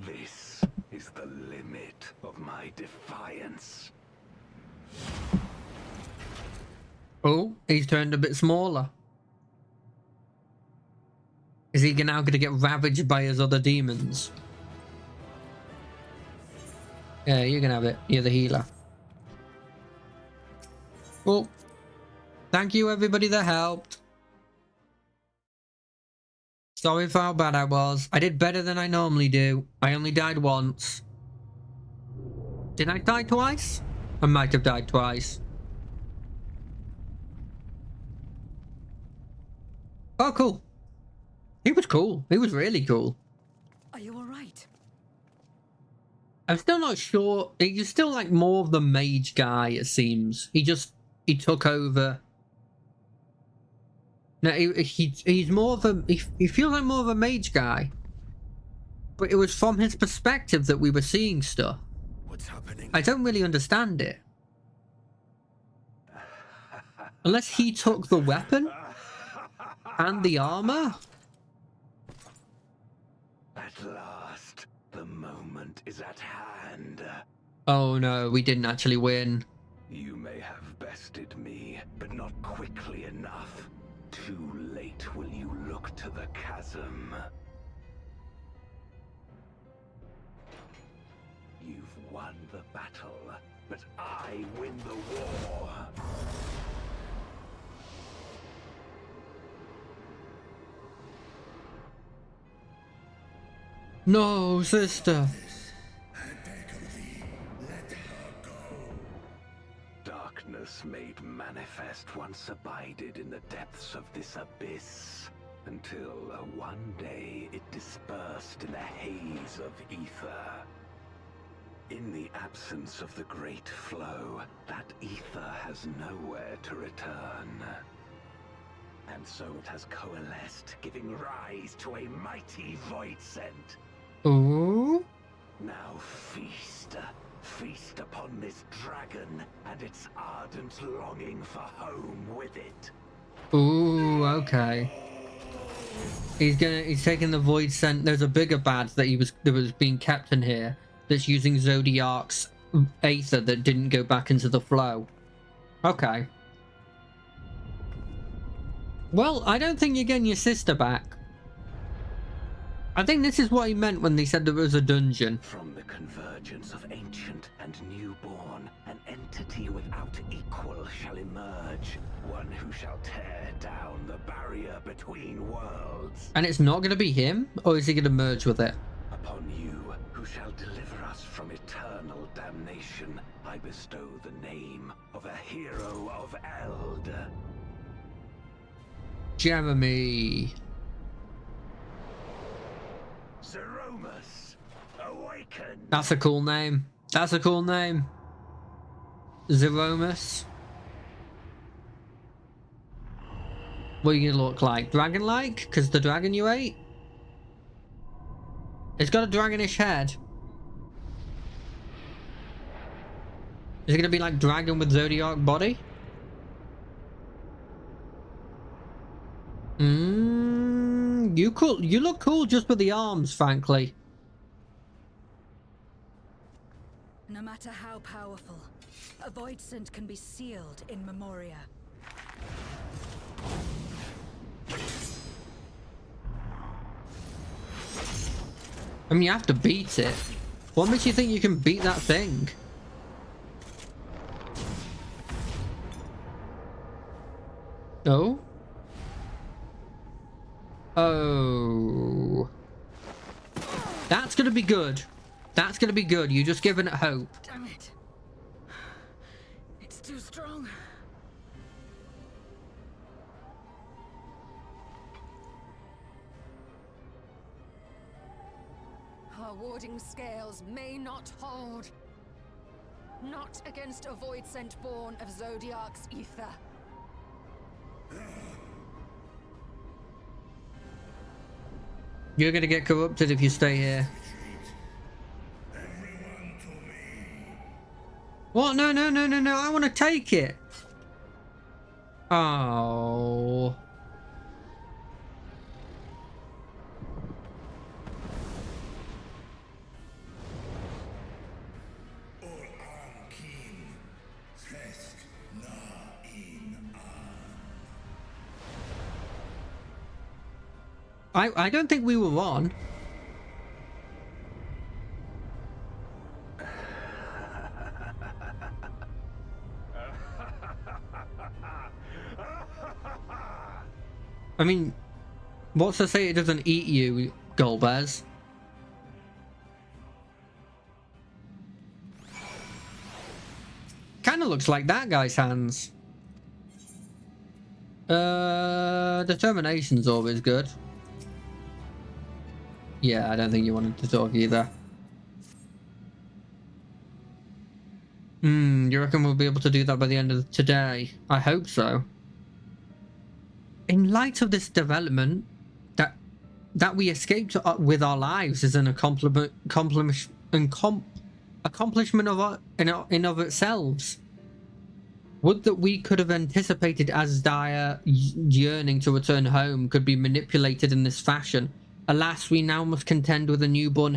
D: this is the limit of my defiance.
A: Oh, he's turned a bit smaller. Is he now going to get ravaged by his other demons? Yeah, you can have it. You're the healer. Well, thank you everybody that helped. Sorry for how bad I was. I did better than I normally do. I only died once. Did I die twice? I might have died twice. Oh, cool. He was cool. He was really cool.
G: Are you alright?
A: I'm still not sure. He's still like more of the mage guy, it seems. He took over. No, he's more of a... He feels like more of a mage guy. But it was from his perspective that we were seeing stuff.
E: What's happening?
A: I don't really understand it. Unless he took the weapon and the armor.
D: At last, the moment is at hand.
A: Oh no, we didn't actually win.
D: You may have bested me, but not quickly enough. Too late will you look to the chasm. You've won the battle, but I win the war.
A: No, sister.
C: I beg of thee, let her go.
D: Darkness made manifest once abided in the depths of this abyss, until one day it dispersed in a haze of ether. In the absence of the great flow, that ether has nowhere to return. And so it has coalesced, giving rise to a mighty void scent.
A: Ooh.
D: Now feast. Feast upon this dragon and its ardent longing for home with it.
A: Ooh, okay. He's taking the void scent. There's a bigger bad that was being kept in here that's using Zodiac's aether that didn't go back into the flow. Okay. Well, I don't think you're getting your sister back. I think this is what he meant when they said there was a dungeon.
D: From the convergence of ancient and newborn, an entity without equal shall emerge. One who shall tear down the barrier between worlds.
A: And it's not going to be him? Or is he going to merge with it?
D: Upon you, who shall deliver us from eternal damnation, I bestow the name of a hero of Eld.
A: Jeremy.
D: Zeromus, awaken!
A: That's a cool name. That's a cool name. Zeromus. What are you gonna look like? Dragon-like? Because the dragon you ate? It's got a dragonish head. Is it gonna be like dragon with Zodiac body? You look cool just with the arms, frankly.
G: No matter how powerful, a void scent can be sealed in Memoria.
A: I mean, you have to beat it. What makes you think you can beat that thing? Oh? Oh. That's gonna be good. That's gonna be good. You just giving it hope.
G: Damn it. It's too strong.
B: Our warding scales may not hold. Not against a void scent born of Zodiac's ether.
A: You're gonna get corrupted if you stay here.
C: Everyone to me.
A: What? No, no, no, no, no. I want to take it. Oh.
C: Or an king. Fest na in an.
A: I don't think we were on. I mean, what's to say it doesn't eat you, Golbez? Kinda looks like that guy's hands. Determination's always good. Yeah, I don't think you wanted to talk either. You reckon we'll be able to do that by the end of today? I hope so. In light of this development, that we escaped with our lives is an accomplishment of in of itself. Would that we could have anticipated Asdire yearning to return home could be manipulated in this fashion. Alas, we now must contend with a newborn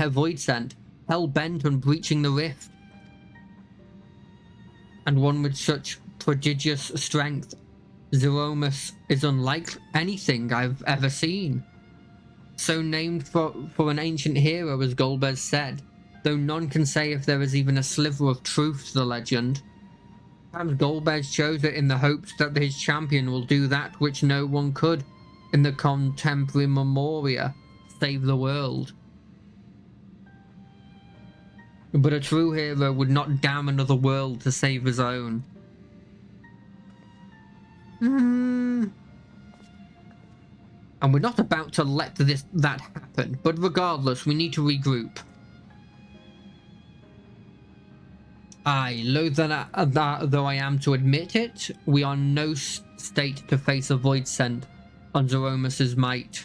A: void sent, hell-bent on breaching the rift. And one with such prodigious strength. Zeromus is unlike anything I've ever seen. So named for an ancient hero, as Golbez said, though none can say if there is even a sliver of truth to the legend. Perhaps Golbez chose it in the hopes that his champion will do that which no one could in the contemporary Memoria, save the world. But a true hero would not damn another world to save his own. And we're not about to let that happen, but regardless, we need to regroup. Aye, loath that though I am to admit it, we are no state to face a void sent on Zeromus's might.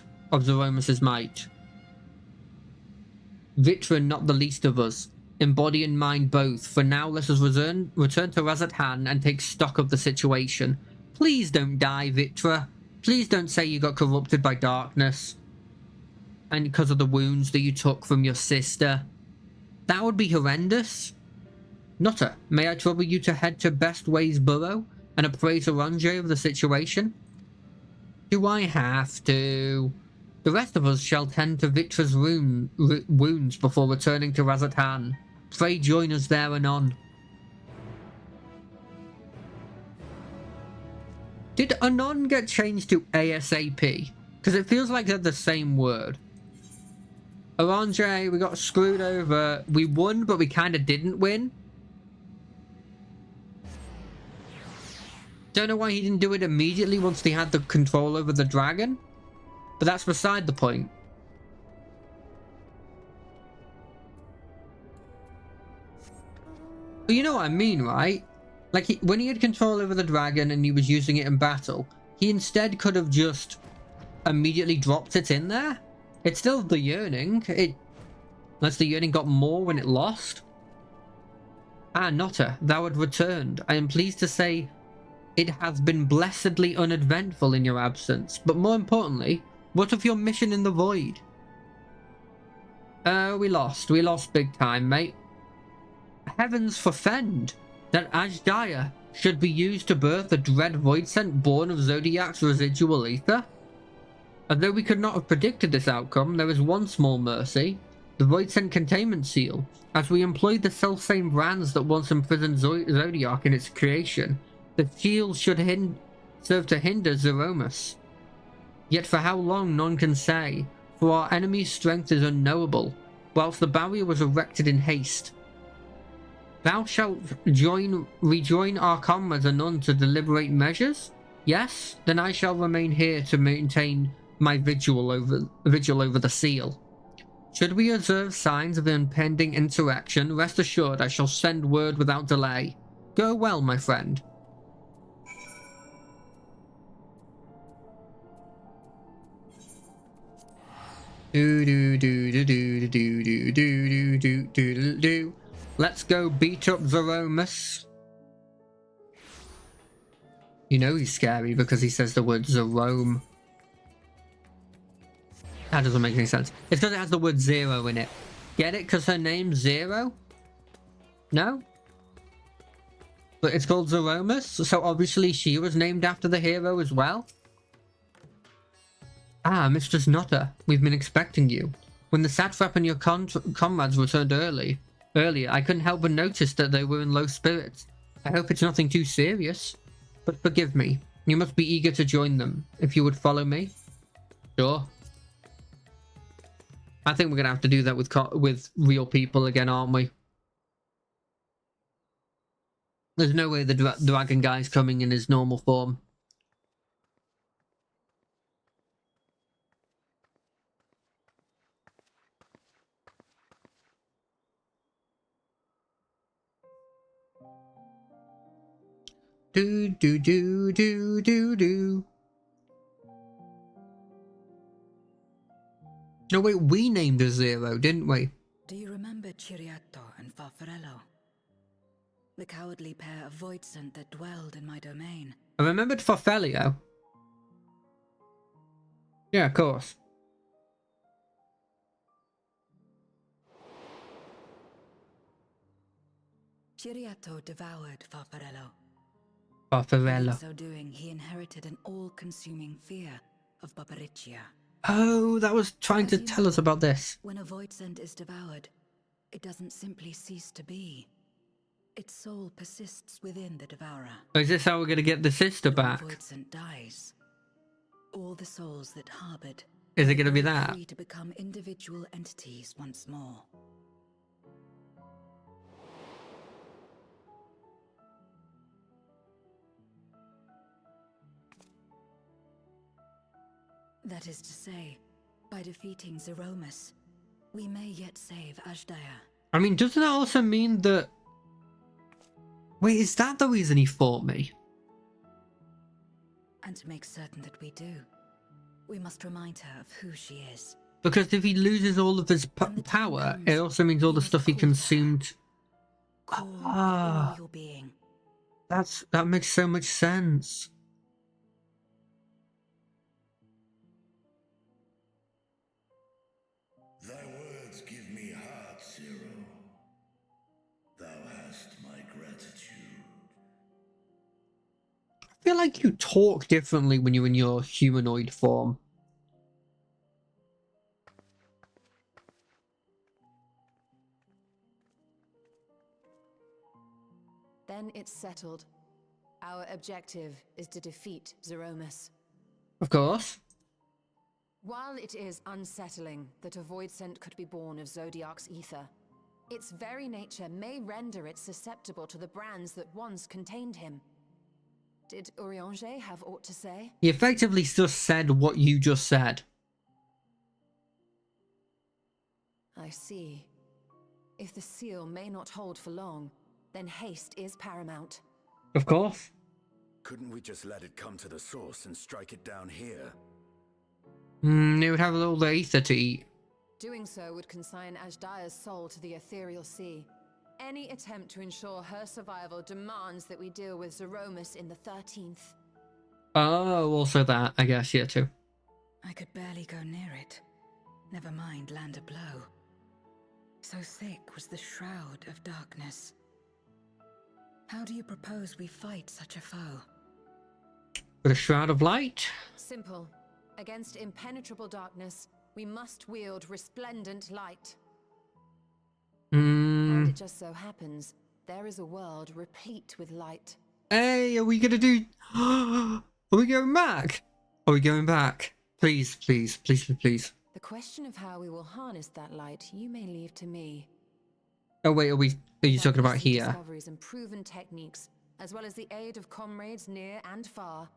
A: Vitra not the least of us, in body and mind both. For now, let us return to Razathan and take stock of the situation. Please don't die, Vitra. Please don't say you got corrupted by darkness, and because of the wounds that you took from your sister. That would be horrendous. Nutter, may I trouble you to head to Best Ways Burrow and appraise Orange of the situation? Do I have to? The rest of us shall tend to Vitra's wounds before returning to Razathan. Pray join us there anon. Did anon get changed to ASAP? Because it feels like they're the same word. Orange, we got screwed over. We won, but we kind of didn't win. Don't know why he didn't do it immediately once they had the control over the dragon. But that's beside the point. But you know what I mean, right? Like, when he had control over the dragon and he was using it in battle, he instead could have just immediately dropped it in there. It's still the yearning. Unless the yearning got more when it lost. Ah, Notta, thou had returned. I am pleased to say it has been blessedly uneventful in your absence. But more importantly, what of your mission in the void? We lost. We lost big time, mate. Heavens forfend that Ashdaya should be used to birth the dread void sent born of Zodiac's residual ether. Although we could not have predicted this outcome, there is one small mercy. The void sent containment seal. As we employed the self-same brands that once imprisoned Zodiac in its creation, the shield should serve to hinder Zeromus. Yet for how long none can say, for our enemy's strength is unknowable, whilst the barrier was erected in haste. Thou shalt rejoin our comrades anon to deliberate measures? Yes? Then I shall remain here to maintain my vigil over the seal. Should we observe signs of impending insurrection, rest assured I shall send word without delay. Go well, my friend. Let's go beat up Zeromus. You know he's scary because he says the word Zerome. That doesn't make any sense. It's because it has the word zero in it. Get it? Because her name's Zero? No? But it's called Zeromus, so obviously she was named after the hero as well. Ah, Mistress Notta, we've been expecting you. When the satrap and your comrades returned earlier, I couldn't help but notice that they were in low spirits. I hope it's nothing too serious. But forgive me, you must be eager to join them. If you would follow me? Sure. I think we're going to have to do that with real people again, aren't we? There's no way the dragon guy's coming in his normal form. Do do do do do do. No wait, we named a Zero, didn't we?
G: Do you remember Ciriato and Farfarello? The cowardly pair of Voidsent that dwelled in my domain.
A: I remembered Forfelio. Yeah, of course.
G: Ciriato devoured Farfarello.
A: Farfarello.
G: In so doing, he inherited an all-consuming fear of Barbariccia.
A: Oh, that was trying to
G: As you
A: tell us
G: know,
A: about this.
G: When a Voidsent is devoured, it doesn't simply cease to be. Its soul persists within the devourer.
A: Is this how we're going to get the sister
G: When
A: back?
G: Voidsent dies, all the souls that harbored
A: Is it going to be
G: are
A: that?
G: free to become individual entities once more. That is to say, by defeating Zeromus, we may yet save Ashdaya.
A: I mean, doesn't that also mean that... Wait, is that the reason he fought me?
G: And to make certain that we do, we must remind her of who she is.
A: Because if he loses all of his
G: When the time
A: power,
G: comes,
A: it also means all
G: we
A: the
G: must
A: stuff he
G: call to her.
A: consumed.
G: Call with
A: Ah.
G: all your being.
A: That makes so much sense.
C: Thy words give me heart, Zero. Thou hast my gratitude.
A: I feel like you talk differently when you're in your humanoid form.
B: Then it's settled. Our objective is to defeat Zeromus.
A: Of course.
B: While it is unsettling that a Voidsent could be born of Zodiac's ether, its very nature may render it susceptible to the brands that once contained him. Did Urianger have aught to say?
A: He effectively just said what you just said.
B: I see. If the seal may not hold for long, then haste is paramount.
A: Of course.
D: Couldn't we just let it come to the source and strike it down here?
A: It would have all the ether to eat.
B: Doing so would consign Ashdaya's soul to the ethereal sea. Any attempt to ensure her survival demands that we deal with Zeromus in the 13th.
A: Oh, also that, I guess, yeah, too.
G: I could barely go near it. Never mind land a blow. So thick was the shroud of darkness. How do you propose we fight such a foe?
A: With a shroud of light?
B: Simple. Against impenetrable darkness, we must wield resplendent light. And it just so happens, there is a world replete with light.
A: Hey, are we gonna do... Are we going back? Are we going back? Please, please, please, please, please.
B: The question of how we will harness that light, you may leave to me.
A: Oh wait, are you talking about
B: Recent
A: here?
B: Discoveries and proven techniques, as well as the aid of comrades near and far.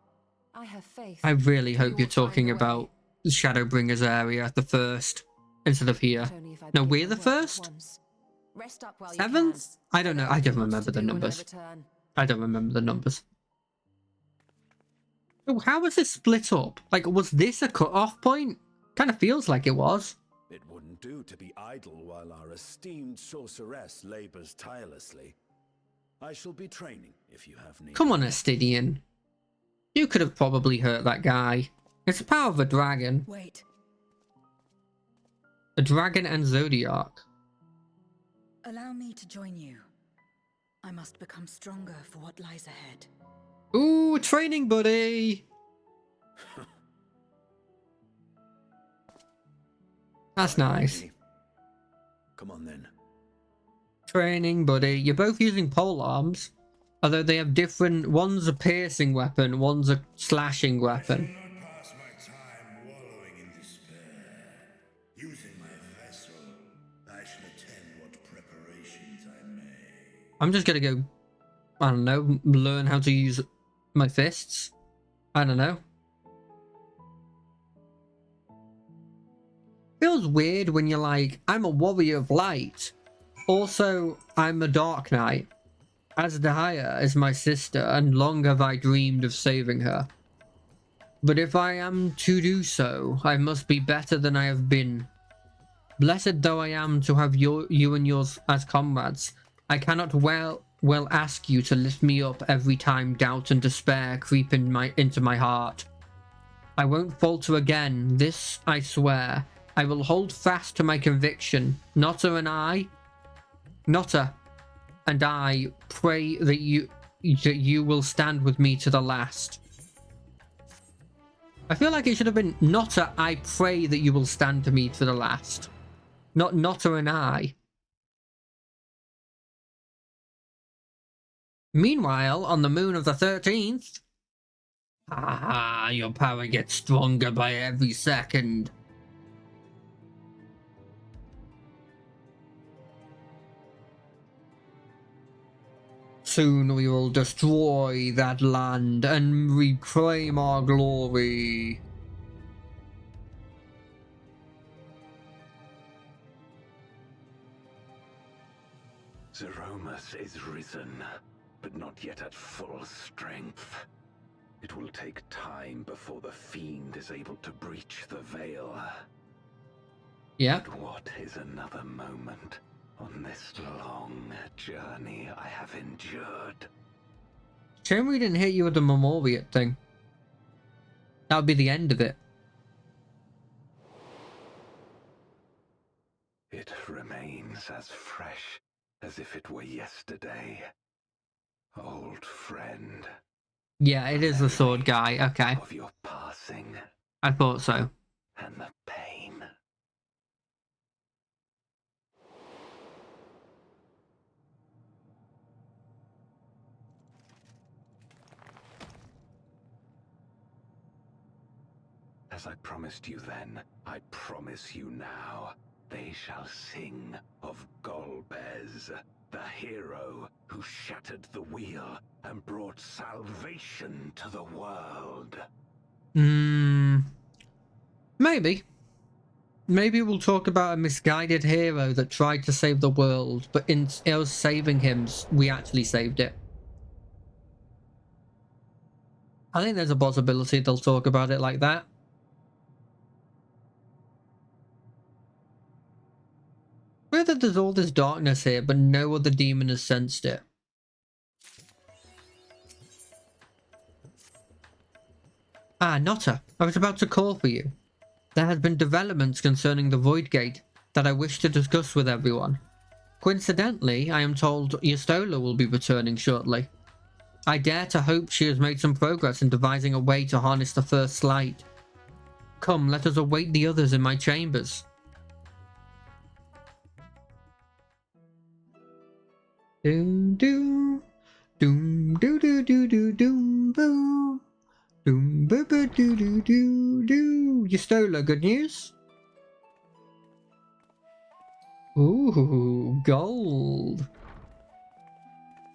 B: I have faith.
A: I really
B: you
A: hope
B: will
A: you're
B: find
A: talking
B: a way.
A: about Shadowbringers area, the first, instead of here.
B: Not only if I
A: No,
B: begin
A: we're
B: my
A: the
B: work at
A: first?
B: once. Rest up while you
A: Seventh?
B: can.
A: I don't know.
B: I've
A: I don't
B: lots
A: remember
B: to
A: the
B: do when I
A: numbers.
B: return.
A: I don't remember the numbers. Oh, how was this split up? Like, was this a cut-off point? Kind of feels like it was.
D: It wouldn't do to be idle while our esteemed sorceress labors tirelessly. I shall be training if you have need.
A: Come on, Astidian. You could have probably hurt that guy. It's the power of a dragon.
G: Wait,
A: A dragon and Zodiac.
G: allow me to join you. I must become stronger for what lies ahead.
A: Ooh, training buddy! That's nice.
D: Alrighty. Come on then.
A: Training buddy. You're both using pole arms. Although they have different... One's a piercing weapon, one's a slashing
C: I shall
A: weapon.
C: not pass my time wallowing in despair. Using my vessel, I shall attend what preparations I may.
A: I'm just gonna go... I don't know, learn how to use my fists. I don't know. Feels weird when you're like, I'm a warrior of light. Also, I'm a dark knight. Asdahaya is my sister, and long have I dreamed of saving her. But if I am to do so, I must be better than I have been. Blessed though I am to have you and yours as comrades, I cannot will ask you to lift me up every time doubt and despair creep into my heart. I won't falter again, this I swear. I will hold fast to my conviction. Notta and I pray that you will stand with me to the last. I feel like it should have been Notta, I pray that you will stand to me to the last. Not Notta and I. Meanwhile, on the moon of the 13th... Ah, your power gets stronger by every second. Soon we will destroy that land and reclaim our glory.
D: Zeromus is risen, but not yet at full strength. It will take time before the fiend is able to breach the veil.
A: Yeah.
D: But what is another moment on this long journey I have endured?
A: Shame we didn't hit you with the Memoriat thing. That would be the end of it.
D: It remains as fresh as if it were yesterday. Old friend.
A: Yeah, it is the sword guy. Okay.
D: Of your passing.
A: I thought so.
D: And the pain. As I promised you then, I promise you now. They shall sing of Golbez, the hero who shattered the wheel and brought salvation to the world.
A: Maybe. Maybe we'll talk about a misguided hero that tried to save the world, but in us saving him, we actually saved it. I think there's a possibility they'll talk about it like that. Whether there's all this darkness here, but no other demon has sensed it. Ah, Notta, I was about to call for you. There has been developments concerning the Void Gate that I wish to discuss with everyone. Coincidentally, I am told Yastola will be returning shortly. I dare to hope she has made some progress in devising a way to harness the first light. Come, let us await the others in my chambers. Doom doom doom doo doo doo doo doom boo doom boo boo doo doo doo doo. Yastola, good news? Ooh, gold.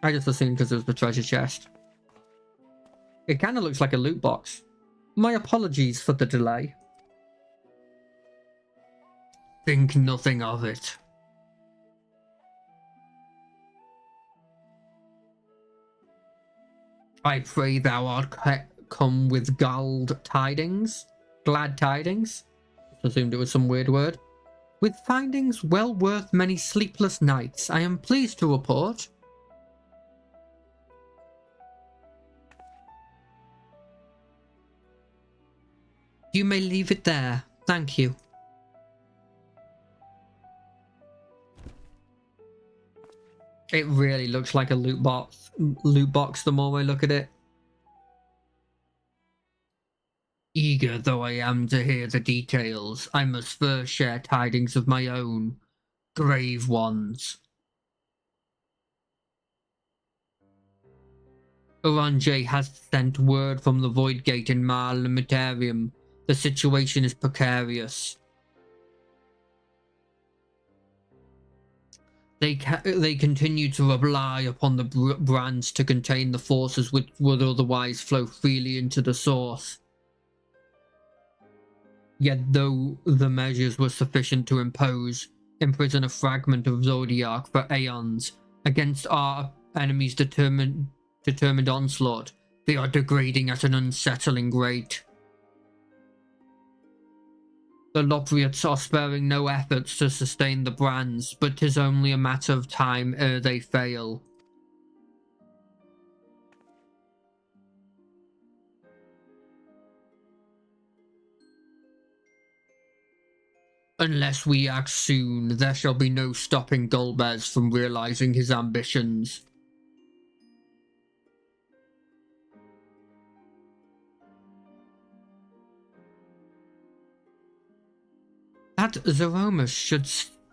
A: I just assumed because it was the treasure chest. It kind of looks like a loot box. My apologies for the delay. Think nothing of it. I pray thou art come with glad tidings. Assumed it was some weird word. With findings well worth many sleepless nights, I am pleased to report. You may leave it there. Thank you. It really looks like a loot box the more I look at it. Eager though I am to hear the details, I must first share tidings of my own. Grave ones. Orange has sent word from the Void Gate in Marlimitarium. The situation is precarious. They continue to rely upon the brands to contain the forces which would otherwise flow freely into the source. Yet though the measures were sufficient to imprison a fragment of Zodiac for aeons against our enemies' determined onslaught, they are degrading at an unsettling rate. The Lopriots are sparing no efforts to sustain the brands, but 'tis only a matter of time ere they fail. Unless we act soon, there shall be no stopping Golbez from realizing his ambitions. That Zeromus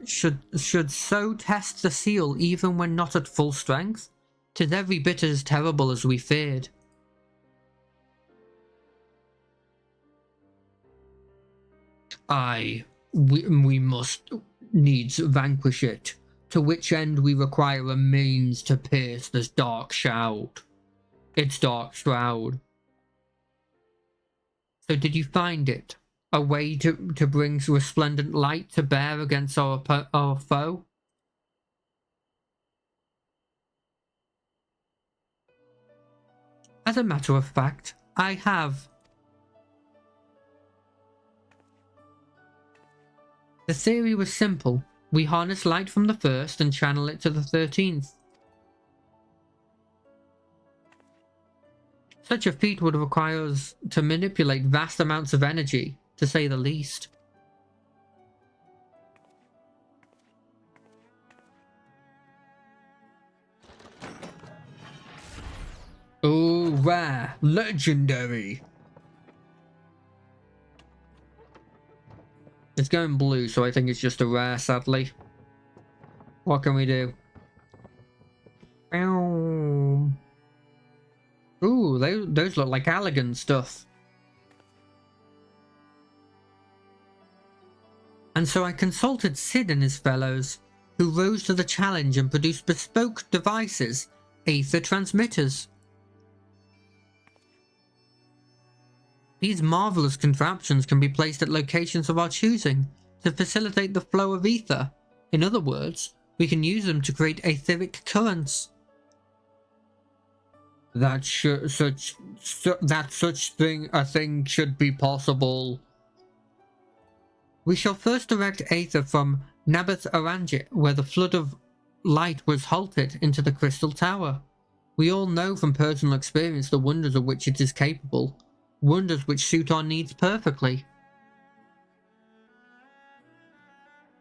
A: should so test the seal even when not at full strength. 'Tis every bit as terrible as we feared. Aye, we must needs vanquish it, to which end we require a means to pierce this dark shroud. Its dark shroud. So did you find it? A way to bring resplendent light to bear against our foe? As a matter of fact, I have. The theory was simple. We harness light from the first and channel it to the 13th. Such a feat would require us to manipulate vast amounts of energy, to say the least. Oh, rare, legendary. It's going blue, so I think it's just a rare, sadly. What can we do? Ooh, those look like Allegan stuff. And so I consulted Sid and his fellows, who rose to the challenge and produced bespoke devices, aether transmitters. These marvelous contraptions can be placed at locations of our choosing to facilitate the flow of ether. In other words, we can use them to create etheric currents. That such a thing should be possible. We shall first direct aether from Naboth Aranjit, where the flood of light was halted, into the Crystal Tower. We all know from personal experience the wonders of which it is capable. Wonders which suit our needs perfectly.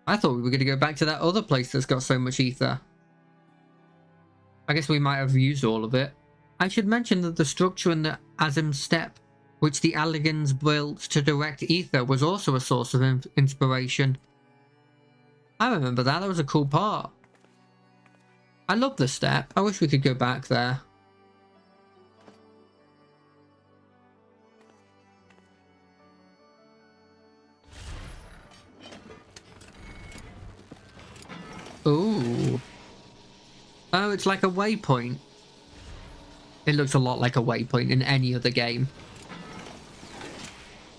A: I thought we were going to go back to that other place that's got so much ether. I guess we might have used all of it. I should mention that the structure in the Azim Step, which the Alligans built to direct ether, was also a source of inspiration. I remember that. That was a cool part. I love the step. I wish we could go back there. Ooh. Oh, it's like a waypoint. It looks a lot like a waypoint in any other game.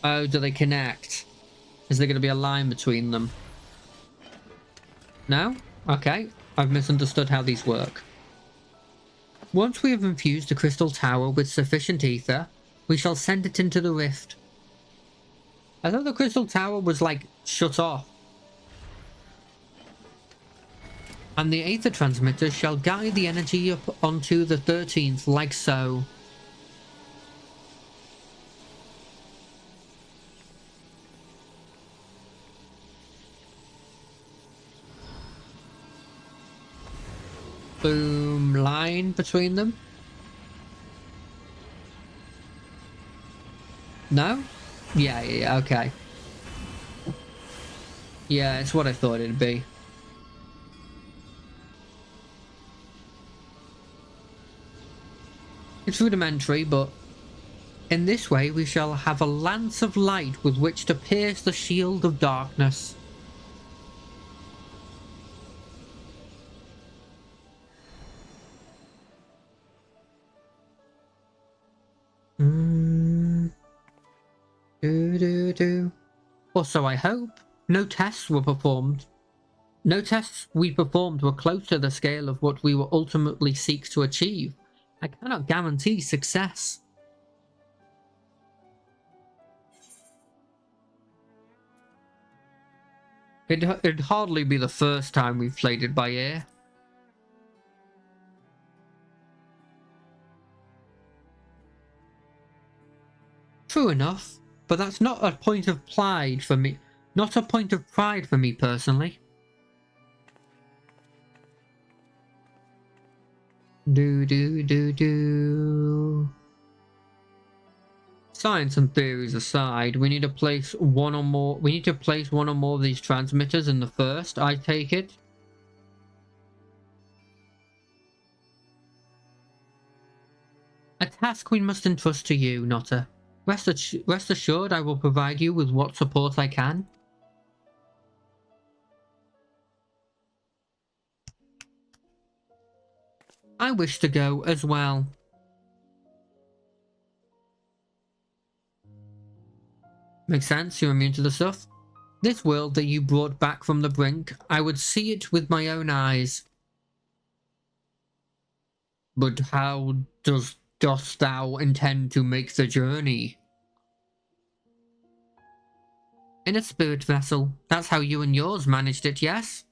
A: Oh, do they connect? Is there going to be a line between them? No? Okay. I've misunderstood how these work. Once we have infused the Crystal Tower with sufficient ether, we shall send it into the rift. I thought the Crystal Tower was, like, shut off. And the aether transmitter shall guide the energy up onto the 13th, like so. Boom, line between them. No? Yeah, okay. Yeah, it's what I thought it'd be. It's rudimentary, but in this way we shall have a lance of light with which to pierce the shield of darkness. Or so I hope. No tests we performed were close to the scale of what we will ultimately seek to achieve. I cannot guarantee success. It'd hardly be the first time we've played it by ear. True enough, but that's not a point of pride for me. Not a point of pride for me personally. Do. Science and theories aside, we need to place one or more. We need to place one or more of these transmitters in the first. I take it. A task we must entrust to you, Notta. Rest assured, I will provide you with what support I can. I wish to go as well. Makes sense, you're immune to the stuff. This world that you brought back from the brink, I would see it with my own eyes. But how dost thou intend to make the journey? In a spirit vessel. That's how you and yours managed it, yes?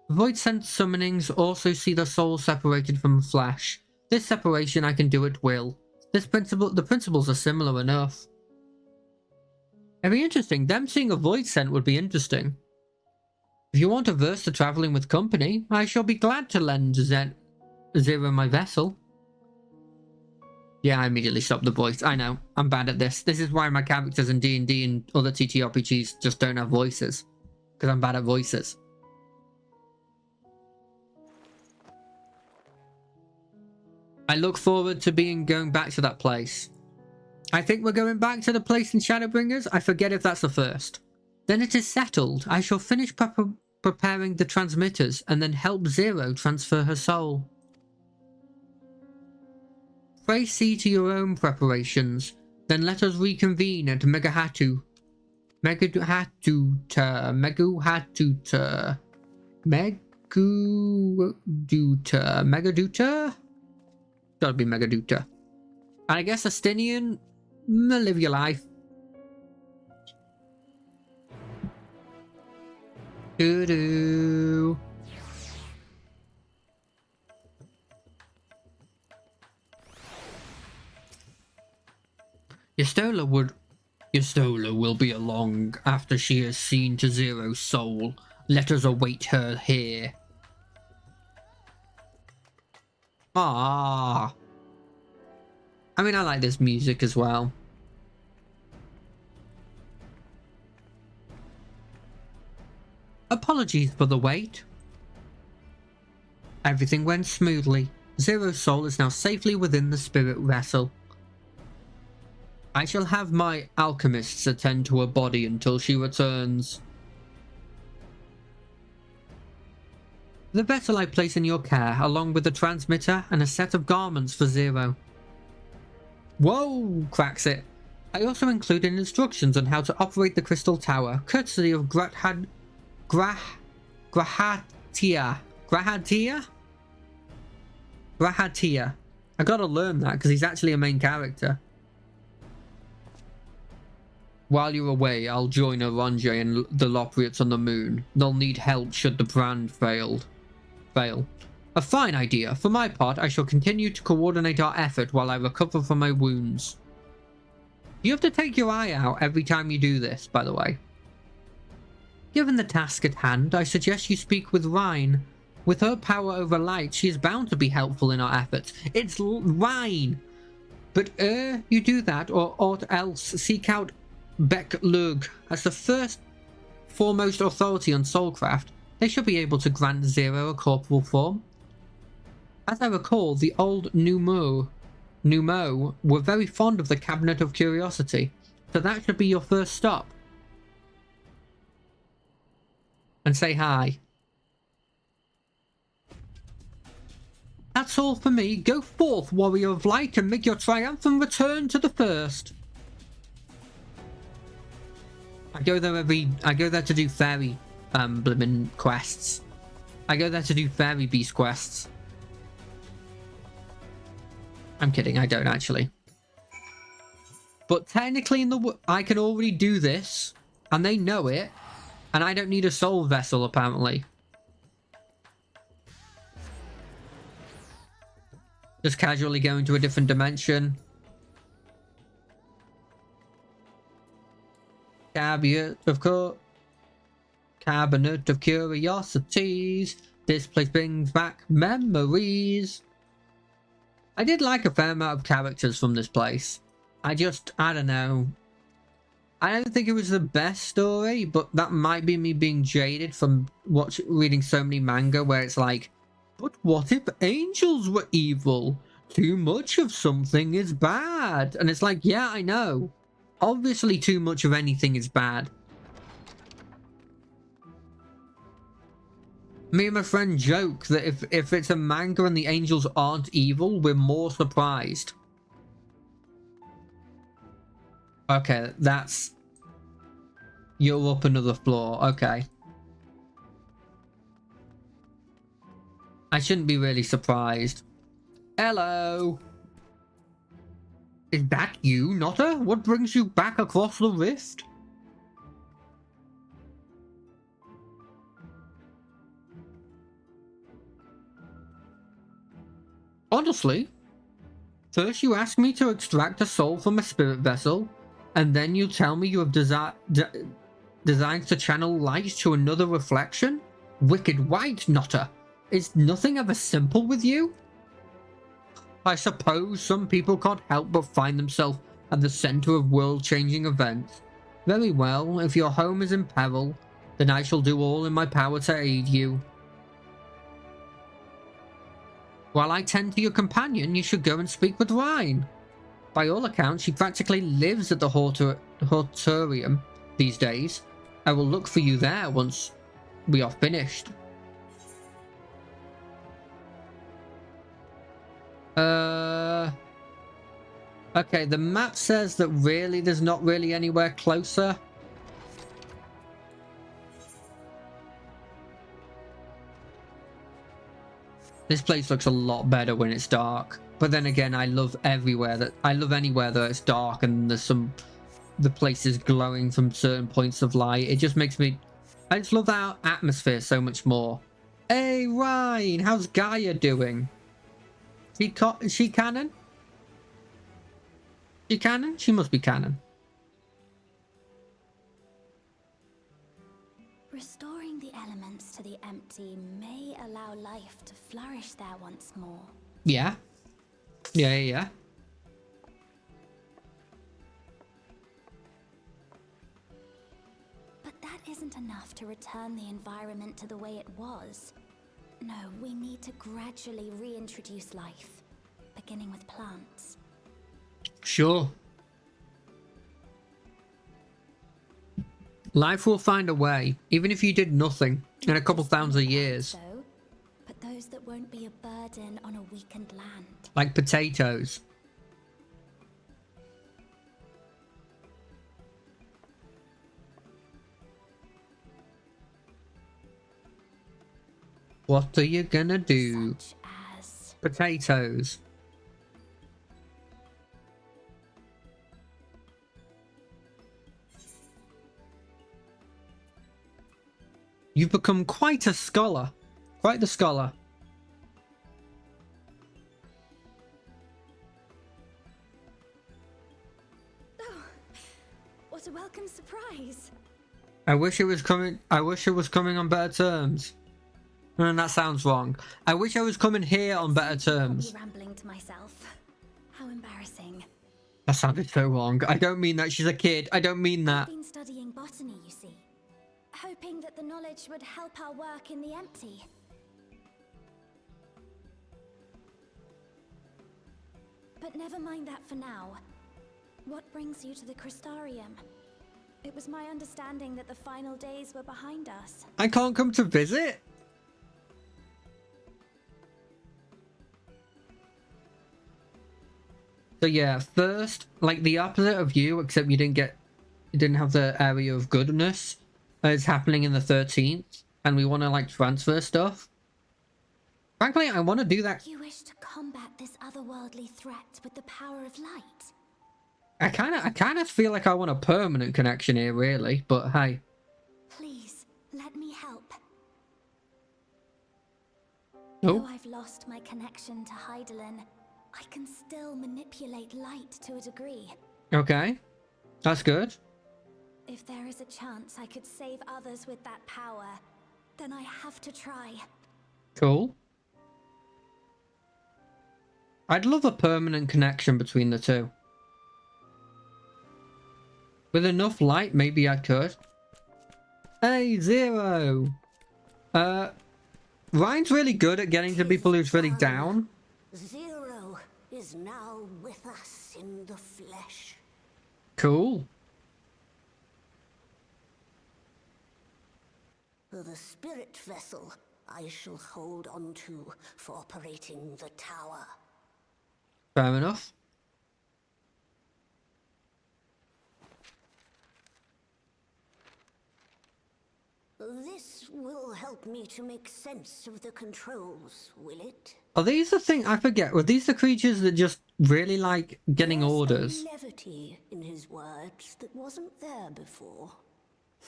A: Void Sense summonings also see the soul separated from the flesh. This separation I can do at will. The principles are similar enough. Very interesting. Them seeing a void scent would be interesting. If you aren't averse to travelling with company, I shall be glad to lend Zero my vessel. Yeah, I immediately stopped the voice. I know, I'm bad at this. This is why my characters in D&D and other TTRPGs just don't have voices. Because I'm bad at voices. I look forward to going back to that place. I think we're going back to the place in Shadowbringers. I forget if that's the first. Then it is settled. I shall finish preparing the transmitters and then help Zero transfer her soul. Pray see to your own preparations. Then let us reconvene at Meguhatuta. Gotta be Megaduta. And I guess Astinian, live your life. Doo-doo. Yastola will be along after she has seen to Zero's soul. Let us await her here. Ah, I mean, I like this music as well. Apologies for the wait. Everything went smoothly. Zero's soul is now safely within the spirit vessel. I shall have my alchemists attend to her body until she returns. The vessel I place in your care, along with the transmitter and a set of garments for Zero. Whoa, cracks it. I also included instructions on how to operate the crystal tower, courtesy of Grahatia. I gotta learn that because he's actually a main character. While you're away, I'll join Orange and the Lopriots on the moon. They'll need help should the brand fail. A fine idea. For my part, I shall continue to coordinate our effort while I recover from my wounds. You have to take your eye out every time you do this, by the way. Given the task at hand, I suggest you speak with Rhine. With her power over light, she is bound to be helpful in our efforts. It's Rhine! But you do that, or aught else, seek out Beck Lug as the foremost authority on soulcraft. They should be able to grant Zero a corporal form. As I recall, the old Numo were very fond of the Cabinet of Curiosity, so that should be your first stop. And say hi. That's all for me. Go forth, warrior of light, and make your triumphant return to the first. I go there to do fairy blimmin' quests. I go there to do fairy beast quests. I'm kidding, I don't actually. But technically I can already do this, and they know it, and I don't need a soul vessel apparently. Just casually go into a different dimension. Cabinet of Curiosities. This place brings back memories. I did like a fair amount of characters from this place. I don't know. I don't think it was the best story, but that might be me being jaded from reading so many manga where it's like, but what if angels were evil? Too much of something is bad. And it's like, yeah, I know. Obviously too much of anything is bad. Me and my friend joke that if it's a manga and the angels aren't evil, we're more surprised. Okay, that's... You're up another floor, okay. I shouldn't be really surprised. Hello! Is that you, Notta? What brings you back across the rift? Honestly, first you ask me to extract a soul from a spirit vessel, and then you tell me you have designs to channel light to another reflection? Wicked white, Notta. Is nothing ever simple with you? I suppose some people can't help but find themselves at the center of world-changing events. Very well, if your home is in peril, then I shall do all in my power to aid you. While I tend to your companion, you should go and speak with Rhine. By all accounts, she practically lives at the Hortorium these days. I will look for you there once we are finished. Okay, the map says that really there's not really anywhere closer. This place looks a lot better when it's dark. But then again, I love anywhere that it's dark and there's the place is glowing from certain points of light. It just makes me... I just love that atmosphere so much more. Hey, Ryan, how's Gaia doing? Is she canon? She canon? She must be canon.
H: Restoring the elements to the empty may allow life to flourish there once more.
A: Yeah. Yeah.
H: But that isn't enough to return the environment to the way it was. No, we need to gradually reintroduce life, beginning with plants.
A: Sure. Life will find a way, even if you did nothing in a couple thousand years.
H: But those that won't be a burden on a weakened land.
A: Like potatoes. What are you gonna do?
H: Such as...
A: Potatoes. You've become quite a scholar. Quite the scholar.
H: Oh, what a welcome surprise.
A: I wish it was coming on better terms. And that sounds wrong. I wish I was coming here on better terms.
H: Rambling to myself. How embarrassing.
A: That sounded so wrong. I don't mean that. She's a kid. I don't mean that.
H: I've been studying botany, you see. Hoping that the knowledge would help our work in the empty. But never mind that for now. What brings you to the Crystarium? It was my understanding that the final days were behind us.
A: I can't come to visit? So yeah, first, like the opposite of you, except you didn't have the area of goodness. Is happening in the 13th, and we want to like transfer stuff. Frankly, I want to do that.
H: You wish to combat this otherworldly threat with the power of light.
A: I kind of feel like I want a permanent connection here, really. But hey,
H: Please let me help.
A: oh,
H: Though I've lost my connection to Hydaelyn, I can still manipulate light to a degree.
A: okay, that's good.
H: If there is a chance I could save others with that power, then I have to try.
A: Cool. I'd love a permanent connection between the two. With enough light, maybe I could. Hey, Zero! Ryan's really good at getting to people who's really down.
I: Zero is now with us in the flesh.
A: Cool.
I: The spirit vessel I shall hold on to for operating the tower.
A: Fair enough.
I: This will help me to make sense of the controls, will it?
A: Are these the thing? I forget. Were these the creatures that just really like getting orders?
I: There's a levity in his words that wasn't there before.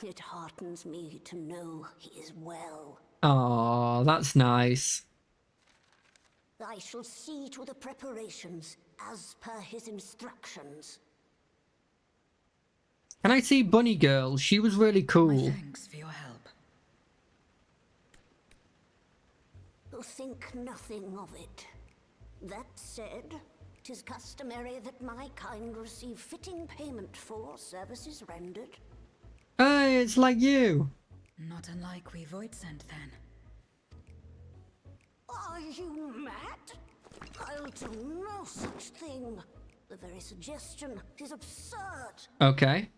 I: It heartens me to know he is well.
A: Oh, that's nice.
I: I shall see to the preparations as per his instructions.
A: Can I see Bunny Girl? She was really
G: My
A: cool.
G: thanks for your help.
I: Think nothing of it. That said, 'tis customary that my kind receive fitting payment for services rendered.
A: Hey, it's like you.
G: Not unlike we Void sent then.
I: Are you mad? I'll do no such thing. The very suggestion is absurd.
A: Okay.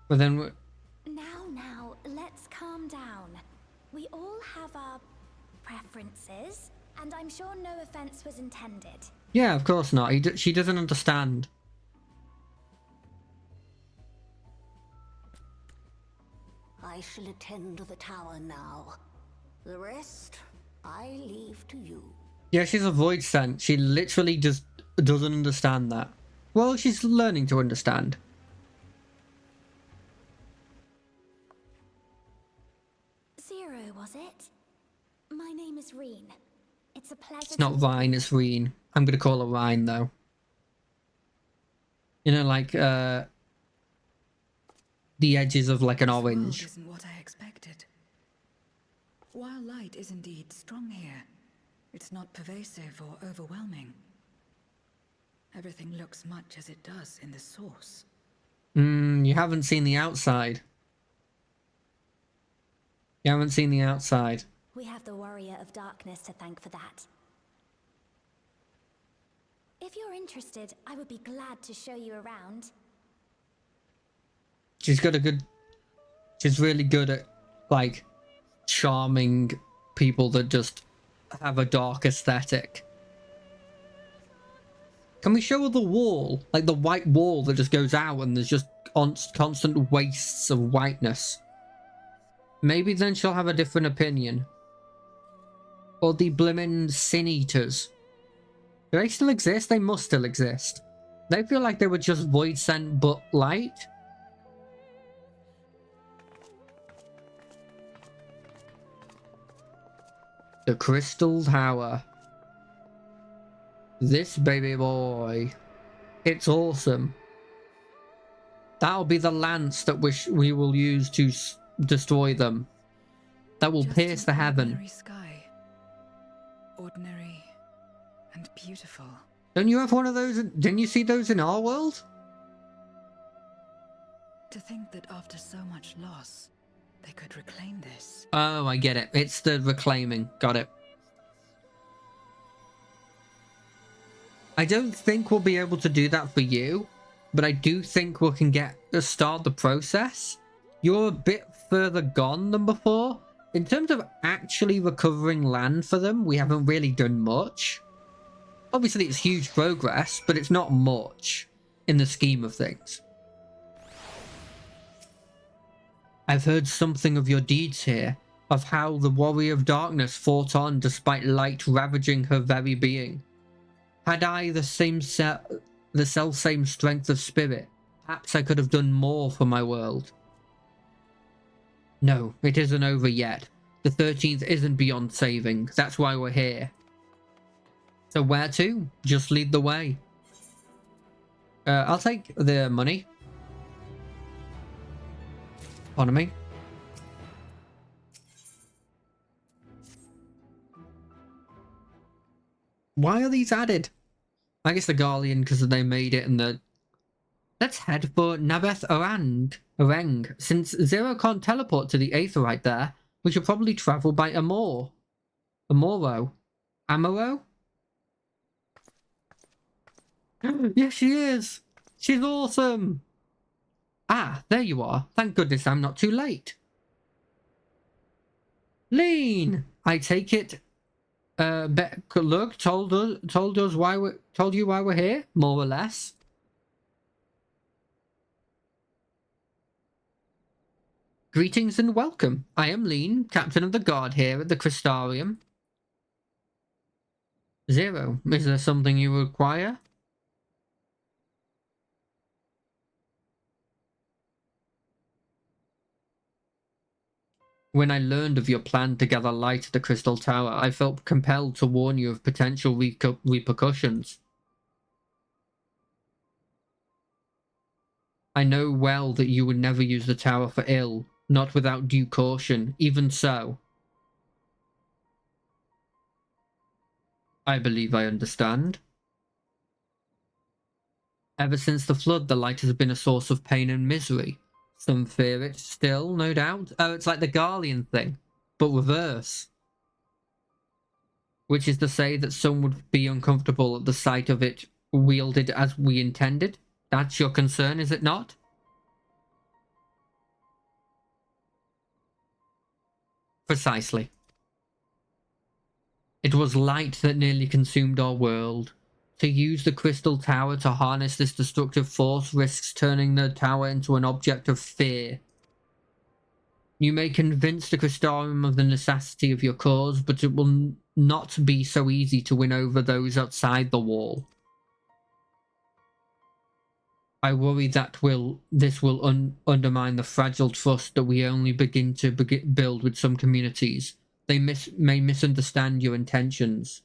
A: But then...
H: Now, let's calm down. We all have our preferences, and I'm sure no offense was intended.
A: Yeah, of course not. She doesn't understand.
I: I shall attend to the tower now. The rest, I leave to you.
A: Yeah, she's a void sent. She literally just doesn't understand that. Well, she's learning to understand.
H: Zero, was it? My name is Reen. It's a pleasure.
A: It's not Vine, it's Reen. I'm gonna call her Rhine though. You know, like the edges of like an
G: This world
A: orange.
G: isn't what I expected. While light is indeed strong here, it's not pervasive or overwhelming. Everything looks much as it does in the source.
A: You haven't seen the outside. You haven't seen the outside.
H: We have the Warrior of Darkness to thank for that. If you're interested, I would be glad to show you around.
A: She's got a good... She's really good at, like, charming people that just have a dark aesthetic. Can we show her the wall? Like the white wall that just goes out and there's just constant wastes of whiteness. Maybe then she'll have a different opinion. Or the blimmin' Sin Eaters. Do they still exist? They must still exist. They feel like they were just void sent but light. The Crystal Tower. This baby boy. It's awesome. That'll be the lance that we will use to destroy them. That will
G: Just
A: pierce
G: an
A: the heaven.
G: ordinary sky. Ordinary and beautiful.
A: Don't you have one of those? Didn't you see those in our world?
G: To think that after so much loss, they could reclaim this.
A: Oh, I get it. It's the reclaiming. Got it. I don't think we'll be able to do that for you, but I do think we can start the process. You're a bit further gone than before. In terms of actually recovering land for them, we haven't really done much. Obviously, it's huge progress, but it's not much in the scheme of things. I've heard something of your deeds here, of how the Warrior of Darkness fought on despite light ravaging her very being. Had I the self-same strength of spirit, perhaps I could have done more for my world. No, it isn't over yet. The 13th isn't beyond saving. That's why we're here. So where to? Just lead the way. I'll take the money. Pardon me. Why are these added? I guess the Garlean because they made it and the... Let's head for Nabeth Oreng. Since Zero can't teleport to the Aetherite there, we should probably travel by Amoro? Yes, she is! She's awesome! Ah, there you are. Thank goodness I'm not too late. Lean! I take it... look, told you why we're here, more or less. Greetings and welcome. I am Lean, captain of the guard here at the Crystarium. Zero, is there something you require? When I learned of your plan to gather light at the Crystal Tower, I felt compelled to warn you of potential repercussions. I know well that you would never use the tower for ill, not without due caution. Even so, I believe I understand. Ever since the flood, the light has been a source of pain and misery. Some fear it still, no doubt. Oh, it's like the Garlean thing, but reverse. Which is to say that some would be uncomfortable at the sight of it wielded as we intended. That's your concern, is it not? Precisely. It was light that nearly consumed our world. To use the Crystal Tower to harness this destructive force risks turning the tower into an object of fear. You may convince the Crystarium of the necessity of your cause, but it will not be so easy to win over those outside the wall. I worry that this will undermine the fragile trust that we only begin to build with some communities. They may misunderstand your intentions.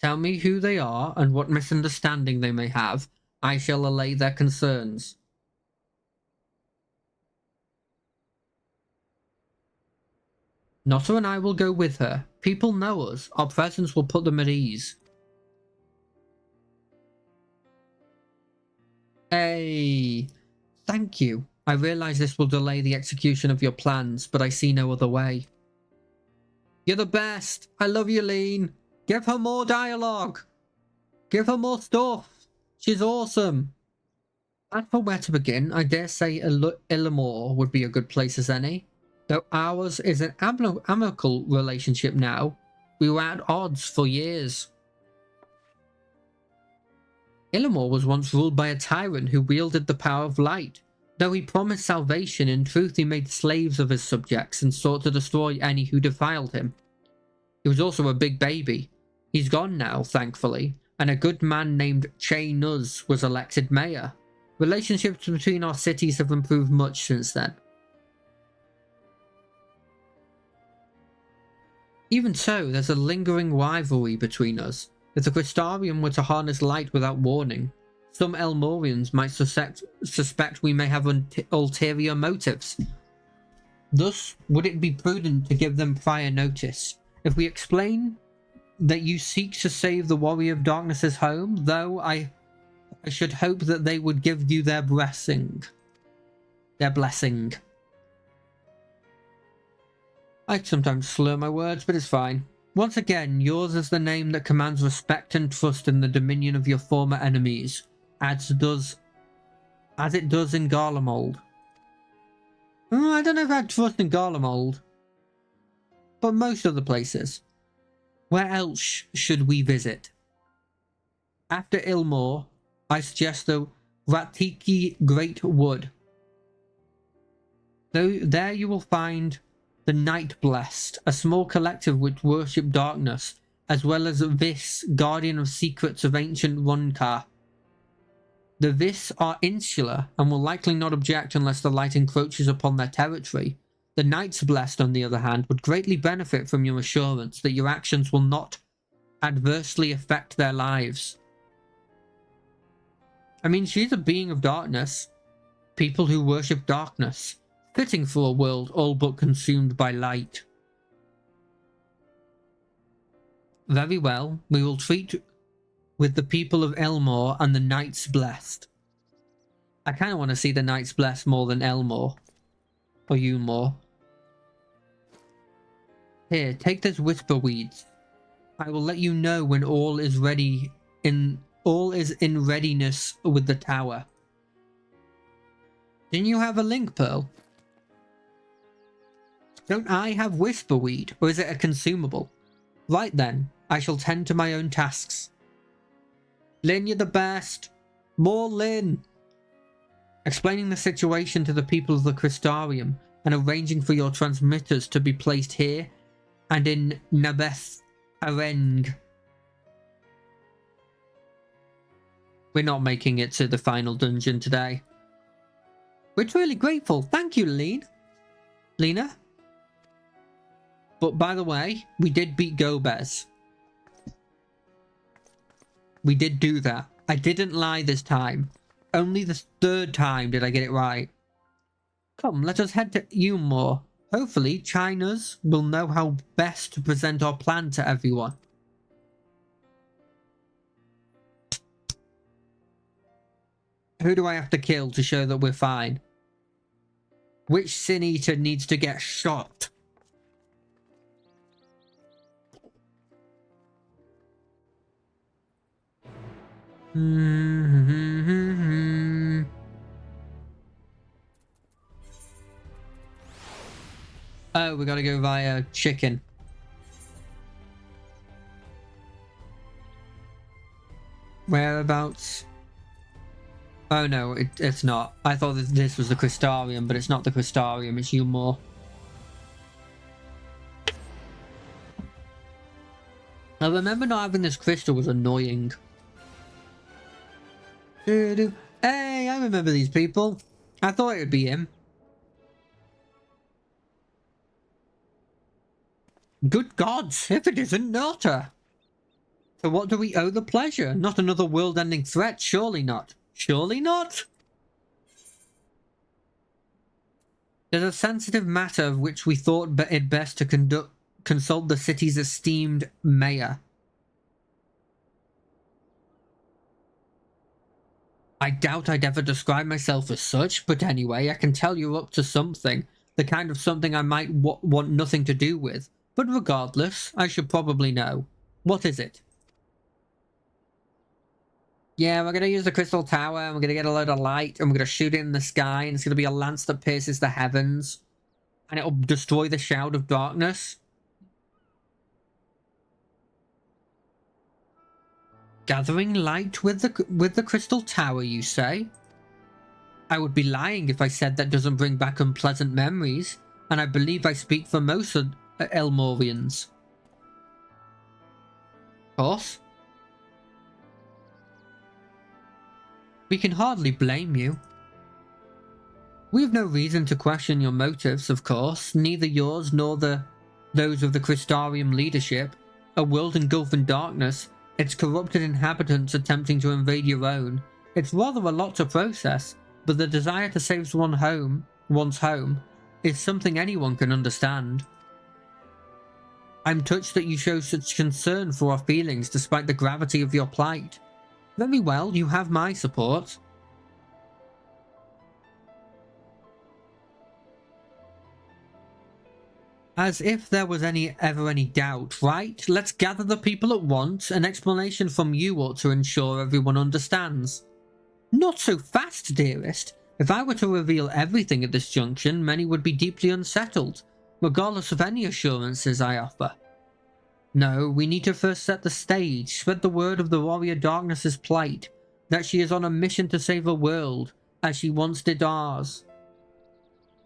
A: Tell me who they are and what misunderstanding they may have. I shall allay their concerns. Notta and I will go with her. People know us. Our presence will put them at ease. Hey, thank you. I realize this will delay the execution of your plans, but I see no other way. You're the best. I love you, Lean. Give her more dialogue. Give her more stuff. She's awesome. As for where to begin, I dare say Illimore would be a good place as any. Though ours is an amicable relationship now, we were at odds for years. Illimore was once ruled by a tyrant who wielded the power of light. Though he promised salvation, in truth he made slaves of his subjects and sought to destroy any who defiled him. He was also a big baby. He's gone now, thankfully, and a good man named Che Nuz was elected mayor. Relationships between our cities have improved much since then. Even so, there's a lingering rivalry between us. If the Crystarium were to harness light without warning, some Elmorians might suspect we may have ulterior motives. Thus, would it be prudent to give them prior notice? If we explain that you seek to save the Warrior of Darkness's home, though I should hope that they would give you their blessing. I sometimes slur my words, but it's fine. Once again, yours is the name that commands respect and trust in the dominion of your former enemies, as it does in Garlemald. I don't know if I had trust in Garlemald, but most other places. Where else should we visit? After Ilmore, I suggest the Ratiki Great Wood. There you will find the Night Blessed, a small collective which worship darkness, as well as Vis, guardian of secrets of ancient Runkar. The Vis are insular and will likely not object unless the light encroaches upon their territory. The Knights Blessed, on the other hand, would greatly benefit from your assurance that your actions will not adversely affect their lives. I mean, she's a being of darkness. People who worship darkness. Fitting for a world all but consumed by light. Very well, we will treat with the people of Elmore and the Knights Blessed. I kind of want to see the Knights Blessed more than Elmore. Or Umore. Here, take this whisper weeds. I will let you know when all is in readiness with the tower. Didn't you have a link, Pearl? Don't I have whisperweed, or is it a consumable? Right then, I shall tend to my own tasks. Lyn, you're the best. More Lyn. Explaining the situation to the people of the Crystarium and arranging for your transmitters to be placed here and in Nabeth Areng. We're not making it to the final dungeon today. We're truly grateful. Thank you, Lena. But by the way, we did beat Golbez. We did do that. I didn't lie this time. Only the third time did I get it right. Come, let us head to Umore. Hopefully, Chinas will know how best to present our plan to everyone. Who do I have to kill to show that we're fine? Which Sin Eater needs to get shot? Oh, we gotta go via chicken. Whereabouts? Oh no, it's not. I thought that this was the Crystarium, but it's not the Crystarium, it's Umore. I remember not having this crystal was annoying. Hey, I remember these people. I thought it would be him. Good gods, if it isn't Nota! So what do we owe the pleasure? Not another world-ending threat, surely not. Surely not? There's a sensitive matter of which we thought it best to consult the city's esteemed mayor. I doubt I'd ever describe myself as such, but anyway, I can tell you're up to something. The kind of something I might want nothing to do with. But regardless, I should probably know. What is it? Yeah, we're going to use the Crystal Tower, and we're going to get a load of light, and we're going to shoot it in the sky, and it's going to be a lance that pierces the heavens. And it'll destroy the Shroud of Darkness. Gathering light with the Crystal Tower, you say? I would be lying if I said that doesn't bring back unpleasant memories, and I believe I speak for most Elmorians. Of course. We can hardly blame you. We have no reason to question your motives, of course, neither yours nor those of the Crystarium leadership. A world engulfed in darkness, its corrupted inhabitants attempting to invade your own. It's rather a lot to process, but the desire to save one's home, is something anyone can understand. I'm touched that you show such concern for our feelings despite the gravity of your plight. Very well, you have my support. As if there was ever any doubt, right? Let's gather the people at once. An explanation from you ought to ensure everyone understands. Not so fast, dearest. If I were to reveal everything at this junction, many would be deeply unsettled, regardless of any assurances I offer. No, we need to first set the stage, spread the word of the Warrior Darkness's plight, that she is on a mission to save the world, as she once did ours.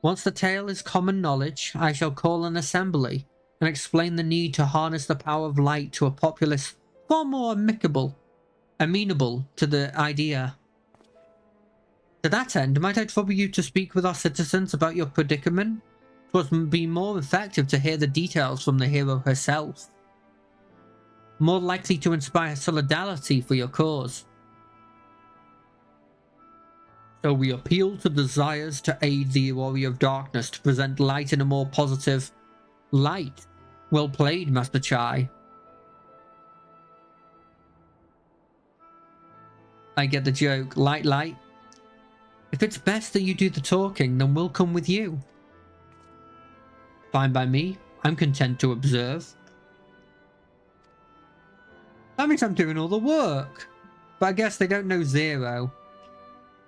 A: Once the tale is common knowledge, I shall call an assembly, and explain the need to harness the power of light to a populace far more amenable to the idea. To that end, might I trouble you to speak with our citizens about your predicament? 'Twould be more effective to hear the details from the hero herself. more likely to inspire solidarity for your cause. So we appeal to desires to aid the Warrior of Darkness to present light in a more positive light. Well played, Master Chai. I get the joke. Light, light. If it's best that you do the talking, then we'll come with you. Fine by me. I'm content to observe. That means I'm doing all the work. But I guess they don't know Zero.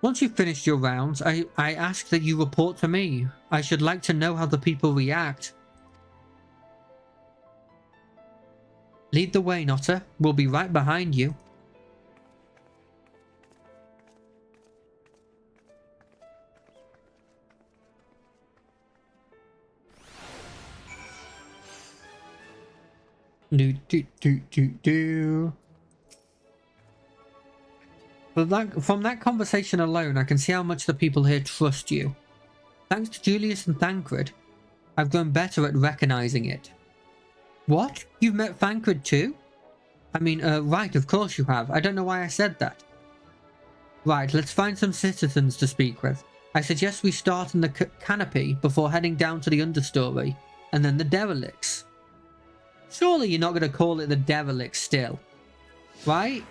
A: Once you've finished your rounds, I ask that you report to me. I should like to know how the people react. Lead the way, Notta. We'll be right behind you. From that conversation alone, I can see how much the people here trust you. Thanks to Julius and Thancred, I've grown better at recognizing it. What? You've met Thancred too? I mean, right, of course you have. I don't know why I said that. Right, let's find some citizens to speak with. I suggest we start in the canopy before heading down to the understory, and then the derelicts. Surely you're not going to call it the derelicts still, right?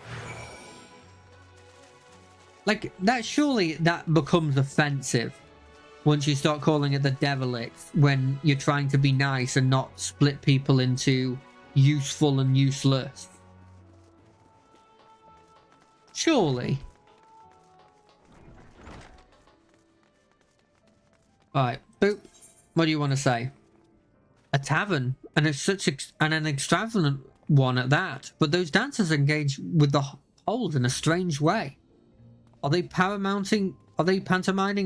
A: Like, surely that becomes offensive once you start calling it the derelicts when you're trying to be nice and not split people into useful and useless. Surely. Alright, boop. What do you want to say? A tavern, and it's an extravagant one at that. But those dancers engage with the hold in a strange way. Are they pantomiming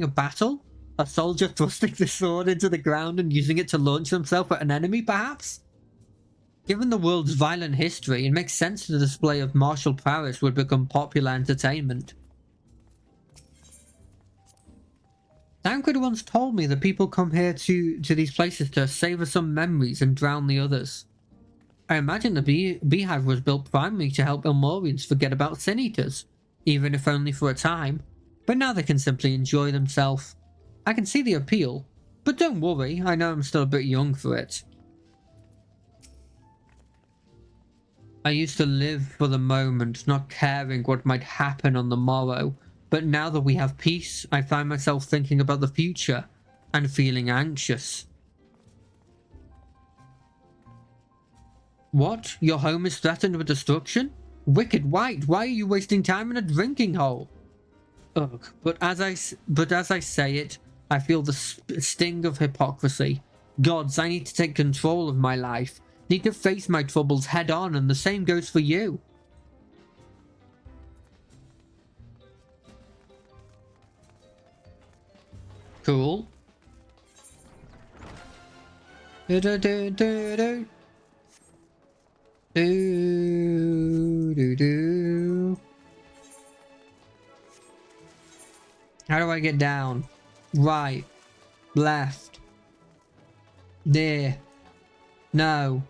A: a battle? A soldier thrusting the sword into the ground and using it to launch himself at an enemy, perhaps? Given the world's violent history, it makes sense the display of martial prowess would become popular entertainment. Thancred once told me that people come here to these places to savor some memories and drown the others. I imagine the beehive was built primarily to help Ilmorians forget about Sin Eaters, even if only for a time, but now they can simply enjoy themselves. I can see the appeal, but don't worry, I know I'm still a bit young for it. I used to live for the moment, not caring what might happen on the morrow. But now that we have peace, I find myself thinking about the future and feeling anxious. What? Your home is threatened with destruction? Wicked White, why are you wasting time in a drinking hole? Ugh, but as I say it, I feel the sting of hypocrisy. Gods, I need to take control of my life. Need to face my troubles head on, and the same goes for you. Cool. How do I get down? Right. Left. There. No.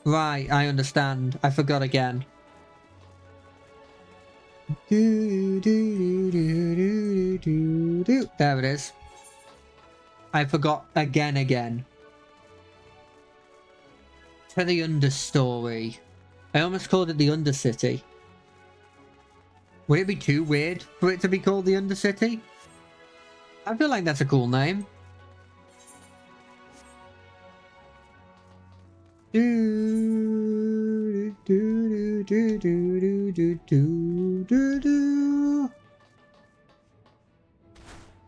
A: Right, I understand. I forgot again. There it is. I forgot again. To the understory. I almost called it the Undercity. Would it be too weird for it to be called the Undercity? I feel like that's a cool name.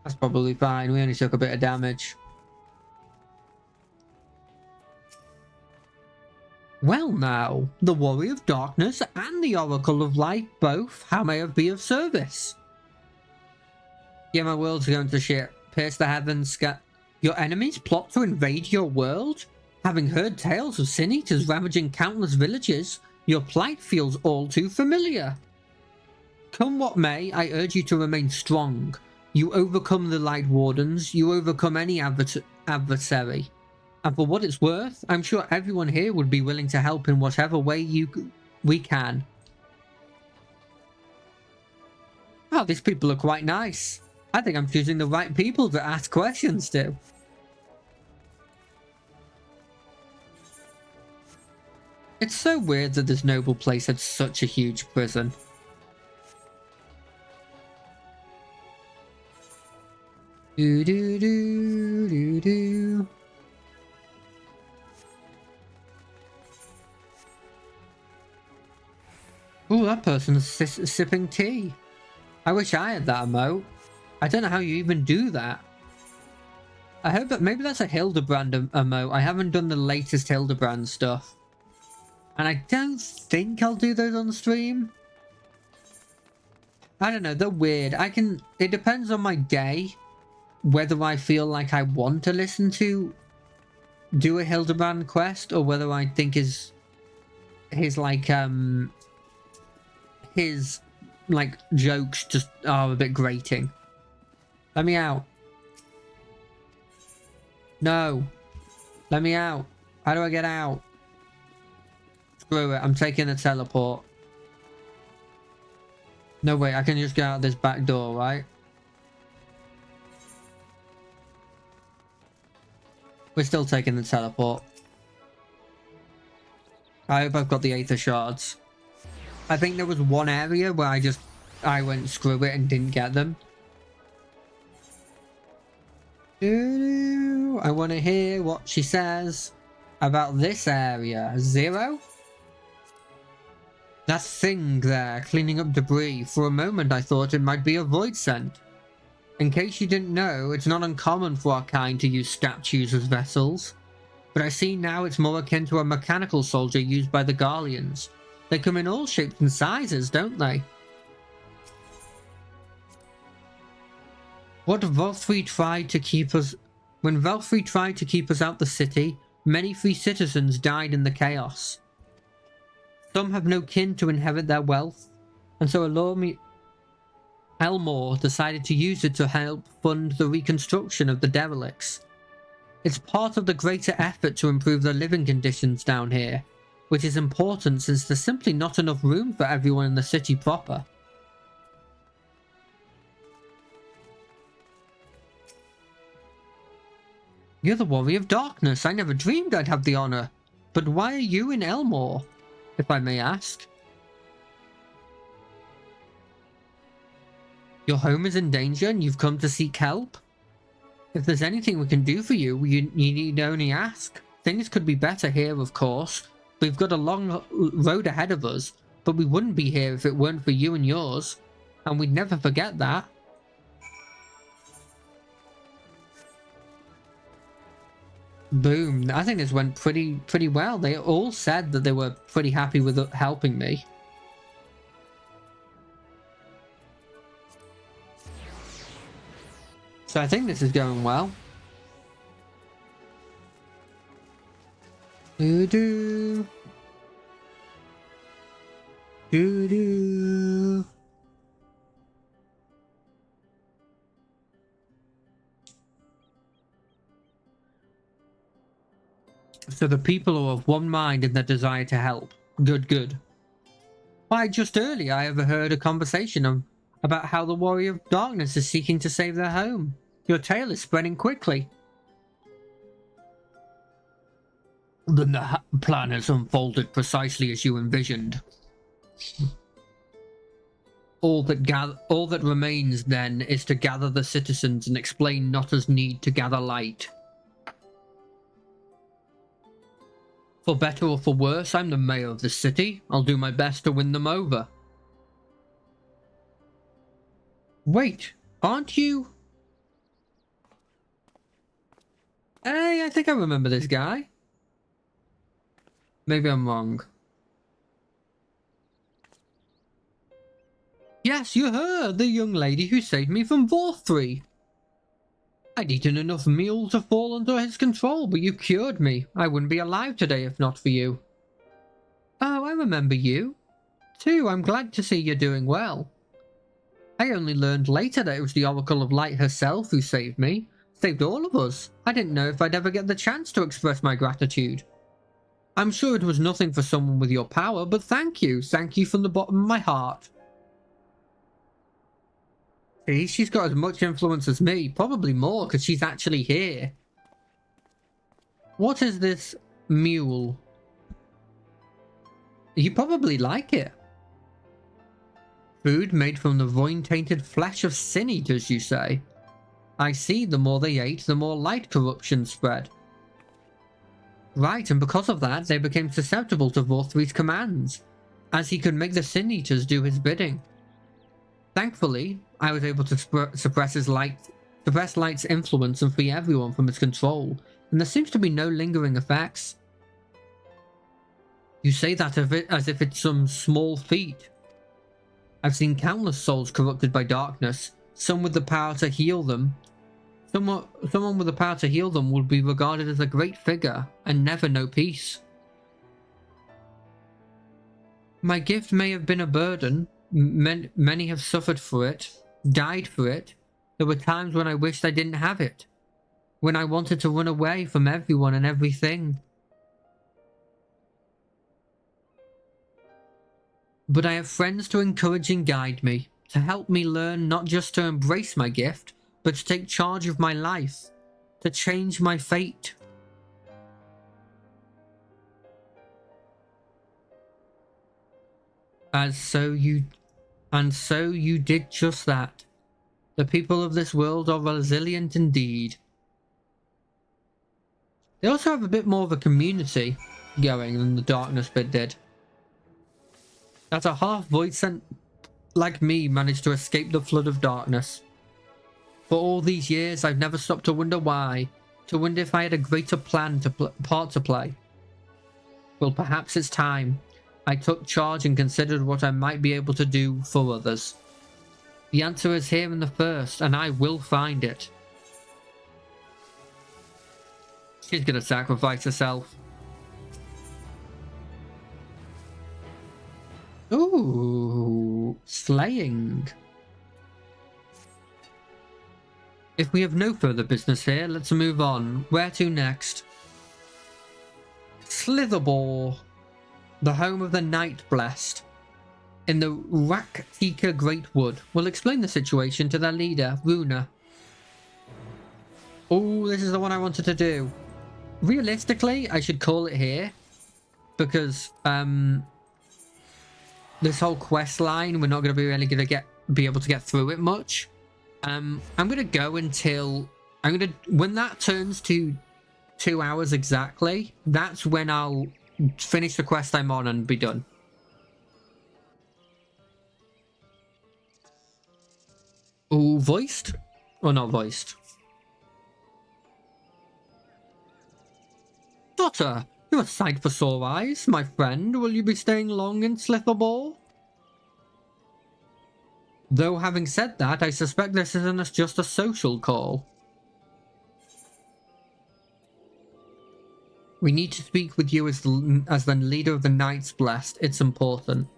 A: That's probably fine. We only took a bit of damage. Well now, the Warrior of Darkness and the Oracle of Light both, how may I be of service? Yeah, my world's going to shit. Pierce the heavens, your enemies plot to invade your world? Having heard tales of Sin Eaters ravaging countless villages, your plight feels all too familiar. Come what may, I urge you to remain strong. You overcome the Light Wardens, you overcome any adversary. And for what it's worth, I'm sure everyone here would be willing to help in whatever way we can. Oh, these people are quite nice. I think I'm choosing the right people to ask questions to. It's so weird that this noble place had such a huge prison. Do do do do do. Ooh, that person's sipping tea. I wish I had that emote. I don't know how you even do that. I hope that maybe that's a Hildebrand emote. I haven't done the latest Hildebrand stuff. And I don't think I'll do those on stream. I don't know, they're weird. It depends on my day whether I feel like I want to listen to do a Hildebrand quest or whether I think his jokes just are a bit grating. Let me out. No. Let me out. How do I get out? Screw it, I'm taking the teleport. No, wait, I can just go out this back door, right? We're still taking the teleport. I hope I've got the Aether Shards. I think there was one area where I went screw it and didn't get them. I want to hear what she says about this area. 0? That thing there, cleaning up debris. For a moment I thought it might be a void scent. In case you didn't know, it's not uncommon for our kind to use statues as vessels. But I see now it's more akin to a mechanical soldier used by the Garleans. They come in all shapes and sizes, don't they? When Valfrey tried to keep us out the city, many free citizens died in the chaos. Some have no kin to inherit their wealth, and so Elmore decided to use it to help fund the reconstruction of the derelicts. It's part of the greater effort to improve the living conditions down here, which is important since there's simply not enough room for everyone in the city proper. You're the Warrior of Darkness. I never dreamed I'd have the honor. But why are you in Elmore, if I may ask? Your home is in danger and you've come to seek help? If there's anything we can do for you, you need only ask. Things could be better here, of course. We've got a long road ahead of us, but we wouldn't be here if it weren't for you and yours. And we'd never forget that. Boom. I think this went pretty well. They all said that they were pretty happy with helping me. So I think this is going well. Do-do. Do-do. So the people are of one mind in their desire to help. Good, good. Why, just earlier I overheard a conversation about how the Warrior of Darkness is seeking to save their home. Your tale is spreading quickly. Then the plan has unfolded precisely as you envisioned. All that remains then is to gather the citizens and explain Notta's need to gather light. For better or for worse, I'm the mayor of the city. I'll do my best to win them over. Wait, aren't you? Hey, I think I remember this guy. Maybe I'm wrong. Yes, you're her, the young lady who saved me from Vorthry. I'd eaten enough meal to fall under his control, but you cured me. I wouldn't be alive today if not for you. Oh, I remember you. Too, I'm glad to see you're doing well. I only learned later that it was the Oracle of Light herself who saved me, Saved all of us. I didn't know if I'd ever get the chance to express my gratitude. I'm sure it was nothing for someone with your power, but thank you. Thank you from the bottom of my heart. See, she's got as much influence as me, probably more, because she's actually here. What is this mule? You probably like it. Food made from the vine-tainted flesh of sin eaters, you say? I see, the more they ate, the more light corruption spread. Right, and because of that, they became susceptible to Vorthri's commands, as he could make the sin eaters do his bidding. Thankfully, I was able to suppress Light's influence and free everyone from its control, and there seems to be no lingering effects. You say that as if it's some small feat. I've seen countless souls corrupted by darkness, some with the power to heal them. Someone with the power to heal them would be regarded as a great figure and never know peace. My gift may have been a burden. Many have suffered for it, died for it. There were times when I wished I didn't have it, when I wanted to run away from everyone and everything. But I have friends to encourage and guide me, to help me learn not just to embrace my gift, but to take charge of my life, to change my fate. And so you did just that. The people of this world are resilient indeed. They also have a bit more of a community going than the darkness bit did. That a half void sent like me managed to escape the flood of darkness. For all these years, I've never stopped to wonder why, to wonder if I had a greater part to play. Well, perhaps it's time. I took charge and considered what I might be able to do for others. The answer is here in the first, and I will find it. She's gonna sacrifice herself. Ooh, slaying. If we have no further business here, let's move on. Where to next? Slitherbore, the home of the Night Blessed. In the Raktika Great Wood, we'll explain the situation to their leader, Runa. Oh, this is the one I wanted to do. Realistically, I should call it here, because this whole quest line, we're not going to be really going to be able to get through it much. I'm going to go until when that turns to 2 hours exactly, that's when I'll finish the quest I'm on and be done. Oh, voiced? Or not voiced? Daughter, you're a sight for sore eyes, my friend. Will you be staying long in Slitherbore? Though having said that, I suspect this isn't just a social call. We need to speak with you as the leader of the Knights Blessed. It's important.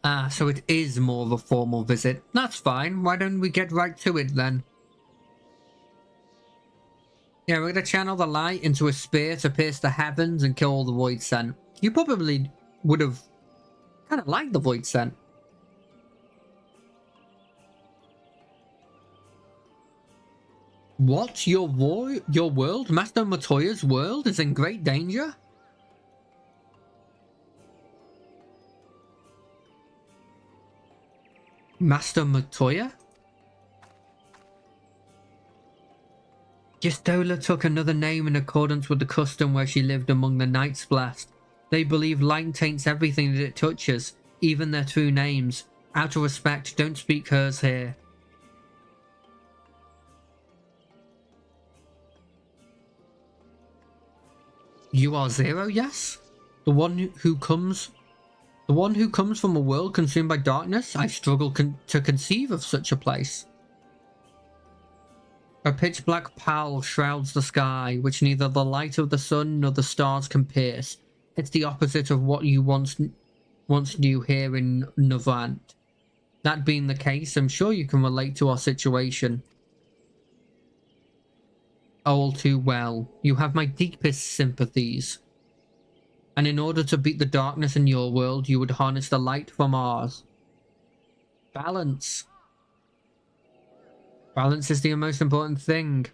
A: Ah, so it is more of a formal visit. That's fine. Why don't we get right to it then? Yeah, we're going to channel the light into a spear to pierce the heavens and kill all the Void Scent. You probably would have kind of liked the Void Scent. What? Your world? Master Matoya's world is in great danger? Master Matoya? Gistola took another name in accordance with the custom where she lived among the Knights Blessed. They believe light taints everything that it touches, even their true names. Out of respect, don't speak hers here. You are Zero, yes? The one who comes from a world consumed by darkness? I struggle to conceive of such a place. A pitch-black pall shrouds the sky, which neither the light of the sun nor the stars can pierce. it's the opposite of what you once knew here in Novant. That being the case, I'm sure you can relate to our situation all too well. You have my deepest sympathies. And in order to beat the darkness in your world, you would harness the light from ours. Balance. Balance is the most important thing.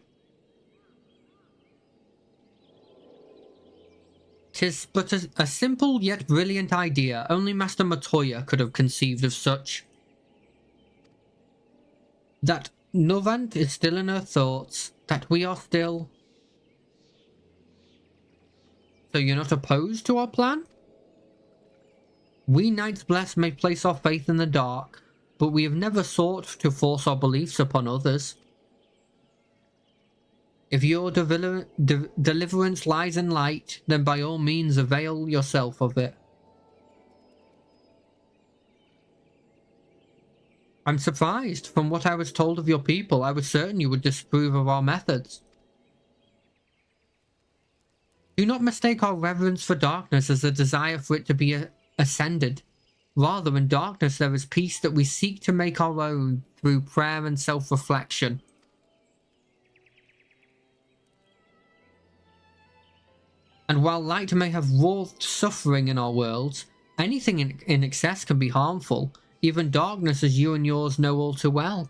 A: 'Tis but a simple yet brilliant idea. Only Master Matoya could have conceived of such. That Novant is still in her thoughts. That we are still... So you're not opposed to our plan? We Knights Blessed may place our faith in the dark, but we have never sought to force our beliefs upon others. If your deliverance lies in light, then by all means avail yourself of it. I'm surprised. From what I was told of your people, I was certain you would disapprove of our methods. Do not mistake our reverence for darkness as a desire for it to be ascended. Rather, in darkness there is peace that we seek to make our own through prayer and self-reflection. And while light may have wrought suffering in our worlds, anything in excess can be harmful, even darkness as you and yours know all too well.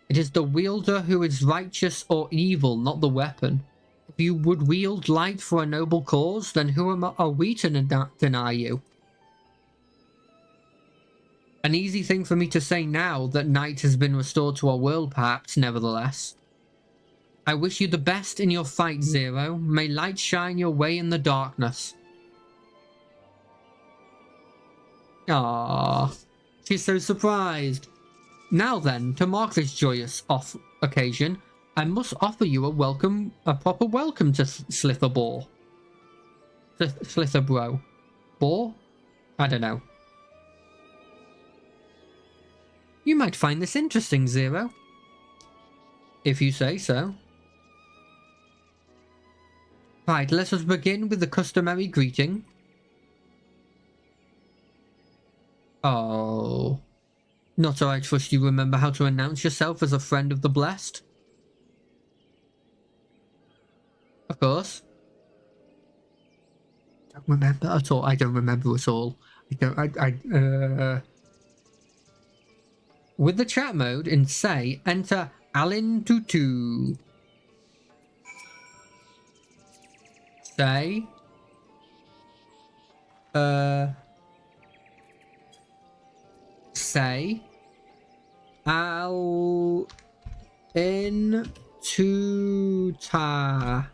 A: It is the wielder who is righteous or evil, not the weapon. If you would wield light for a noble cause, then who are we to deny you? An easy thing for me to say now that night has been restored to our world, perhaps, nevertheless. I wish you the best in your fight, Zero. May light shine your way in the darkness. Ah, she's so surprised. Now then, to mark this joyous occasion, I must offer you a proper welcome to Slitherbore. Slitherbro. Bore? I don't know. You might find this interesting, Zero. If you say so. Right, let us begin with the customary greeting. Oh. Not so I trust you remember how to announce yourself as a friend of the blessed? Of course. Don't remember at all. I don't remember at all. With the chat mode in say, enter Alin Tutu. Say. Say. Al. In. Tuta.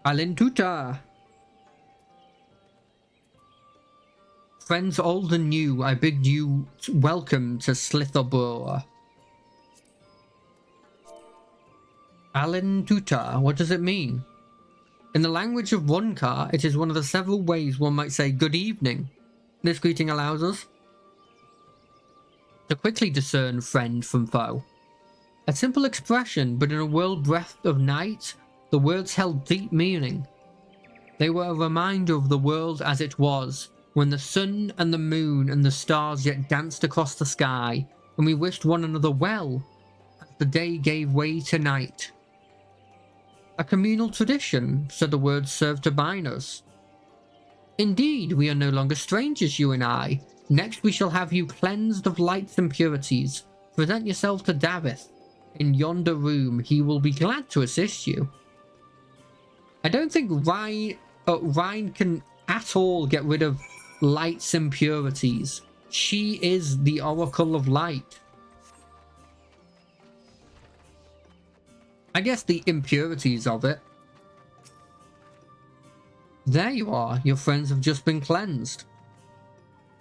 A: Alin Tuta. Friends old and new, I bid you welcome to Slitherborough. Alin Tuta, what does it mean? In the language of Wonkar, it is one of the several ways one might say good evening. This greeting allows us to quickly discern friend from foe. A simple expression, but in a world bereft of night, the words held deep meaning. They were a reminder of the world as it was, when the sun and the moon and the stars yet danced across the sky, and we wished one another well, as the day gave way to night. A communal tradition, so the words served to bind us. Indeed, we are no longer strangers, you and I. Next we shall have you cleansed of lights and purities. Present yourself to Davith. In yonder room, he will be glad to assist you. I don't think Rhine can at all get rid of lights and purities. She is the Oracle of Light. I guess the impurities of it. There you are. Your friends have just been cleansed.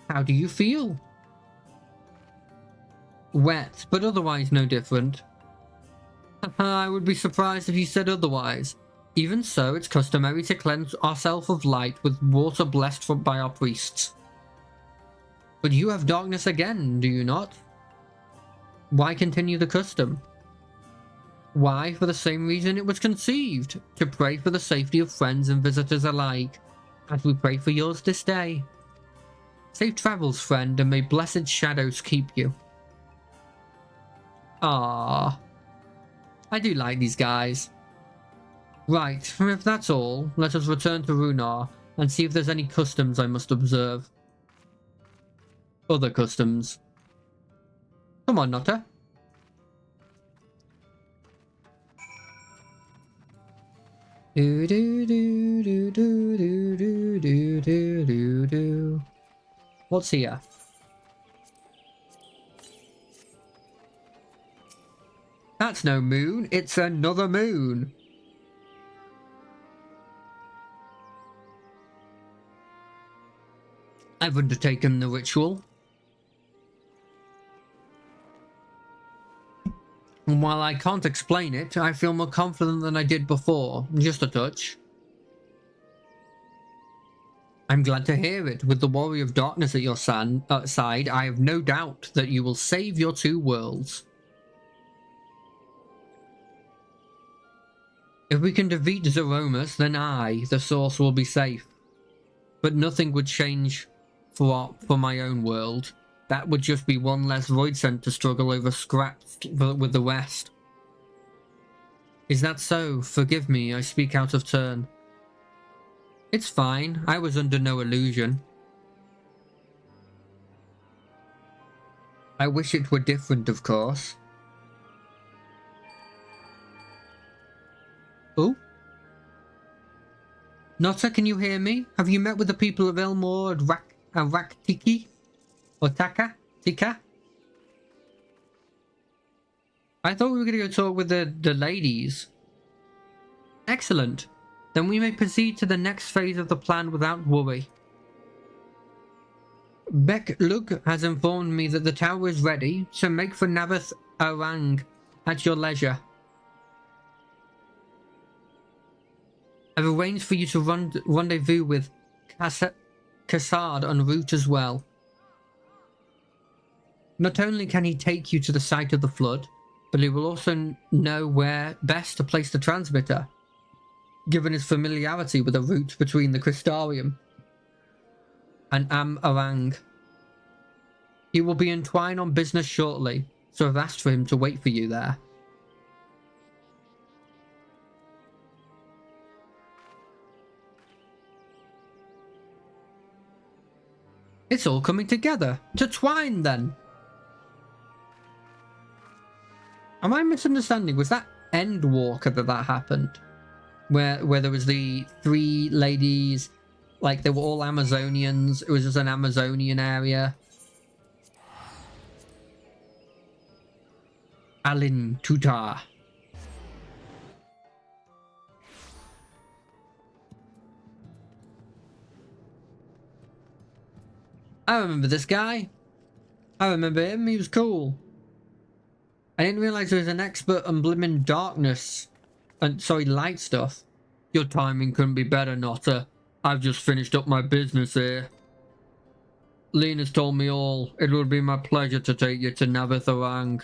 A: How do you feel? Wet, but otherwise no different. I would be surprised if you said otherwise. Even so, it's customary to cleanse ourselves of light with water blessed by our priests. But you have darkness again, do you not? Why continue the custom? Why? For the same reason it was conceived, to pray for the safety of friends and visitors alike, as we pray for yours this day. Safe travels, friend, and may blessed shadows keep you. Ah, I do like these guys. Right, if that's all, let us return to Runar and see if there's any customs I must observe. Other customs. Come on, Nutter. Do do do do do do do do do do do. What's here? That's no moon, it's another moon. I've undertaken the ritual. And while I can't explain it, I feel more confident than I did before. Just a touch. I'm glad to hear it. With the Warrior of Darkness at your side, I have no doubt that you will save your two worlds. If we can defeat Zeromus, then I, the source, will be safe. But nothing would change for my own world. That would just be one less Void Cent to struggle over scraps with the rest. Is that so? Forgive me, I speak out of turn. It's fine, I was under no illusion. I wish it were different, of course. Oh? Notta, can you hear me? Have you met with the people of Elmore and Raktiki? Or Tika? I thought we were going to go talk with the ladies. Excellent. Then we may proceed to the next phase of the plan without worry. Lug has informed me that the tower is ready, so make for Nabith Arang at your leisure. I've arranged for you to rendezvous with Cassard en route as well. Not only can he take you to the site of the flood, but he will also know where best to place the transmitter, given his familiarity with the route between the Crystarium and Am-Arang. He will be in Twine on business shortly, so I've asked for him to wait for you there. It's all coming together. To Twine, then. Am I misunderstanding? Was that Endwalker that happened? Where there was the three ladies, like they were all Amazonians. It was just an Amazonian area. Alin Tutar. I remember this guy. I remember him. He was cool. I didn't realise he was an expert on blimmin' darkness. And sorry, light stuff. Your timing couldn't be better, Notta. I've just finished up my business here. Lena's told me all. It would be my pleasure to take you to Nabith Arang.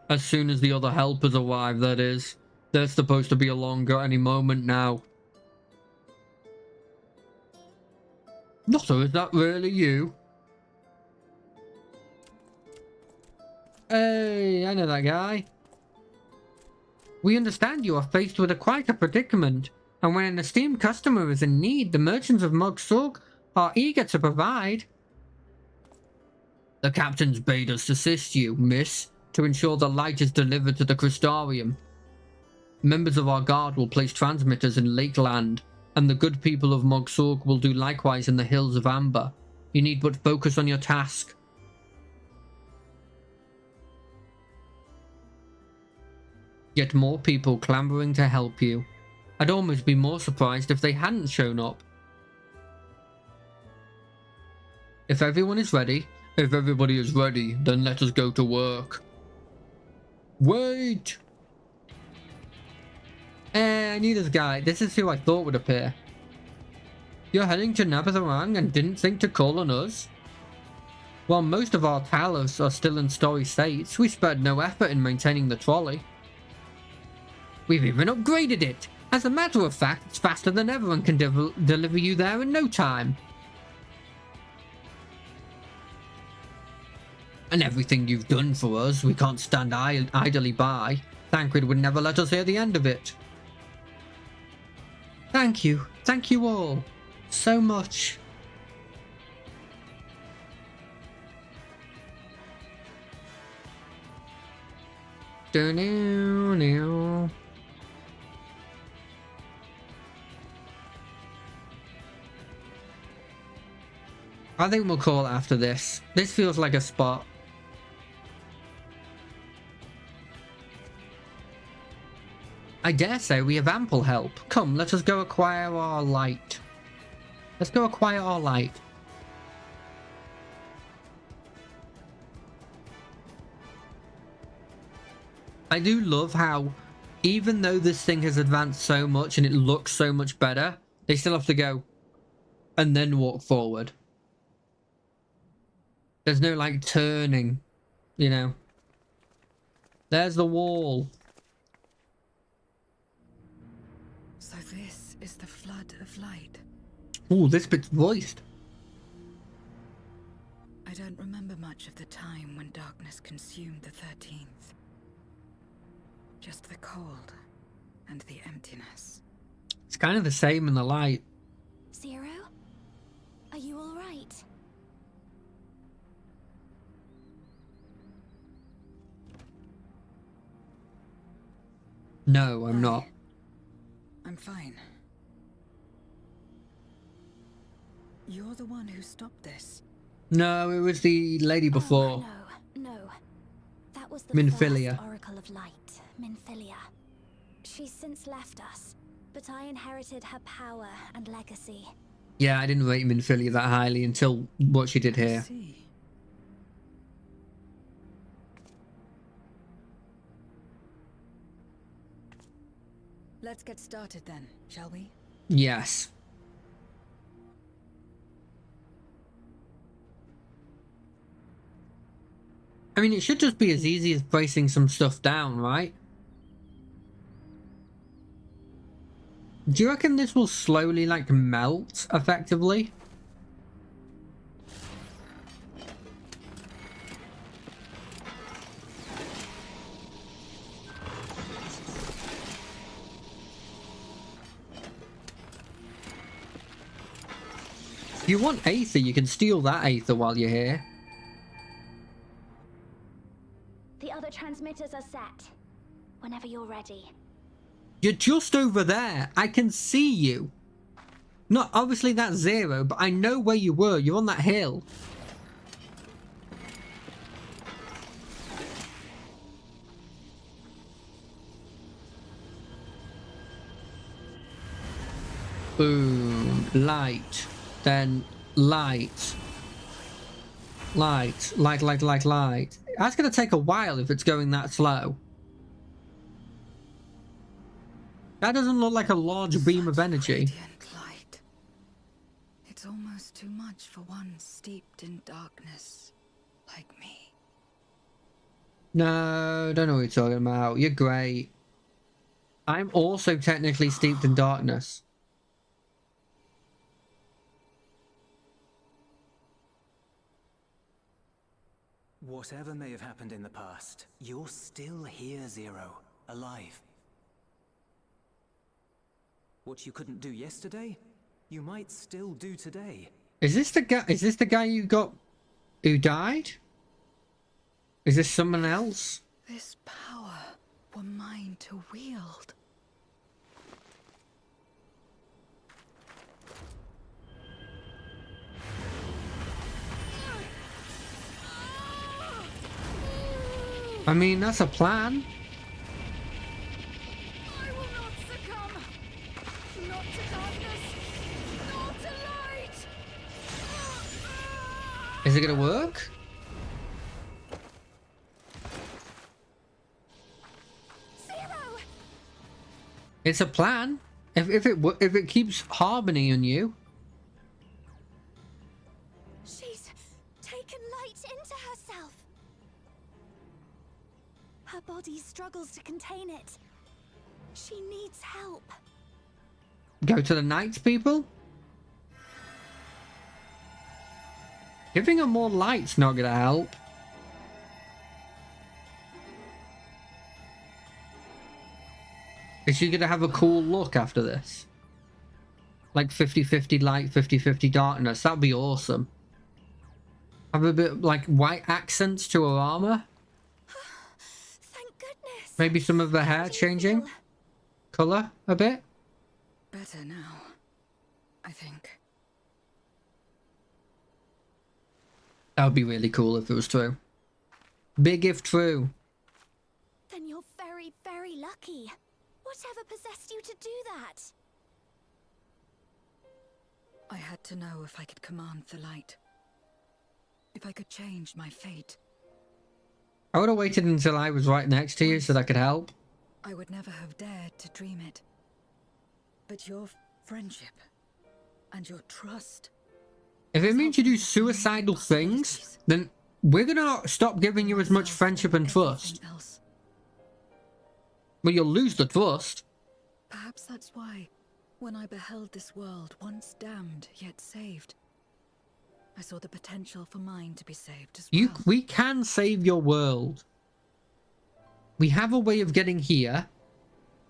A: As soon as the other helpers arrive, that is. They're supposed to be along at any moment now. Notta, is that really you? Hey, I know that guy. We understand you are faced with quite a predicament, and when an esteemed customer is in need, the merchants of Mogsurg are eager to provide. The captains bade us assist you, miss, to ensure the light is delivered to the Crystarium. Members of our guard will place transmitters in Lakeland, and the good people of Mogsurg will do likewise in the Hills of Amber. You need but focus on your task. Yet more people clambering to help you. I'd almost be more surprised if they hadn't shown up. If everybody is ready, then let us go to work. Wait! I knew this guy. This is who I thought would appear. You're heading to Nabatharang and didn't think to call on us? While most of our Talos are still in story states, we spared no effort in maintaining the trolley. We've even upgraded it! As a matter of fact, it's faster than ever and can deliver you there in no time. And everything you've done for us, we can't stand idly by. Thancred would never let us hear the end of it. Thank you all, so much. Do-do-do. I think we'll call it after this. This feels like a spot. I dare say we have ample help. Come, let us go acquire our light. Let's go acquire our light. I do love how, even though this thing has advanced so much and it looks so much better, they still have to go and then walk forward. There's no like turning, you know. There's the wall.
G: So this is the flood of light.
A: Ooh, this bit's voiced.
G: I don't remember much of the time when darkness consumed the 13th. Just the cold and the emptiness.
A: It's kind of the same in the light.
H: Zero? Are you all right?
A: No, I'm not.
G: I'm fine. You're the one who stopped this.
A: No, it was the lady before.
H: Oh, no. That was the
A: Minfilia.
H: first Oracle of Light, Minfilia. She's since left us, but I inherited her power and legacy.
A: Yeah, I didn't rate Minfilia that highly until what she did here.
G: I see. Let's get started then, shall we?
A: Yes. I mean, it should just be as easy as placing some stuff down, right? Do you reckon this will slowly, like, melt, effectively? If you want Aether, you can steal that Aether while you're here.
H: The other transmitters are set. Whenever you're ready.
A: You're just over there. I can see you. Not obviously that's Zero, but I know where you were. You're on that hill. Boom. Light. Then light. Light. Light, light, light, light. That's going to take a while if it's going that slow. That doesn't look like a large beam of energy.
G: Radiant light. It's almost too much for one steeped in darkness like me.
A: No, don't know what you're talking about. You're great. I'm also technically steeped in darkness.
F: Whatever may have happened in the past, you're still here, Zero, alive. What you couldn't do yesterday, you might still do today.
A: Is this the guy? Is this the guy you got who died? Is this someone else?
G: This power were mine to wield.
A: I mean, that's a plan.
B: I will not succumb. Not to darkness. Not to light.
A: Is it gonna work?
B: Zero.
A: It's a plan. If it keeps harmony on you.
H: taken light into herself. Her body struggles to contain it. She needs help.
A: Go to the Knights, people? Giving her more light's not gonna help. Is she gonna have a cool look after this? Like 50-50 light, 50-50 darkness. That'd be awesome. Have a bit like white accents to her armor.
H: Thank goodness.
A: Maybe some of the hair changing color a bit.
G: Better now, I think.
A: That would be really cool if it was true. Big if true.
H: Then you're very, very lucky. Whatever possessed you to do that?
G: I had to know if I could command the light. If I could change my fate.
A: I would have waited until I was right next to you so that I could help.
G: I would never have dared to dream it. But your friendship and your trust.
A: If it means you do suicidal things, then we're gonna stop giving you as much friendship and trust.
G: Else.
A: Well, you'll lose the trust.
G: Perhaps that's why, when I beheld this world once damned yet saved, I saw the potential for mine to be saved as well.
A: We can save your world. We have a way of getting here.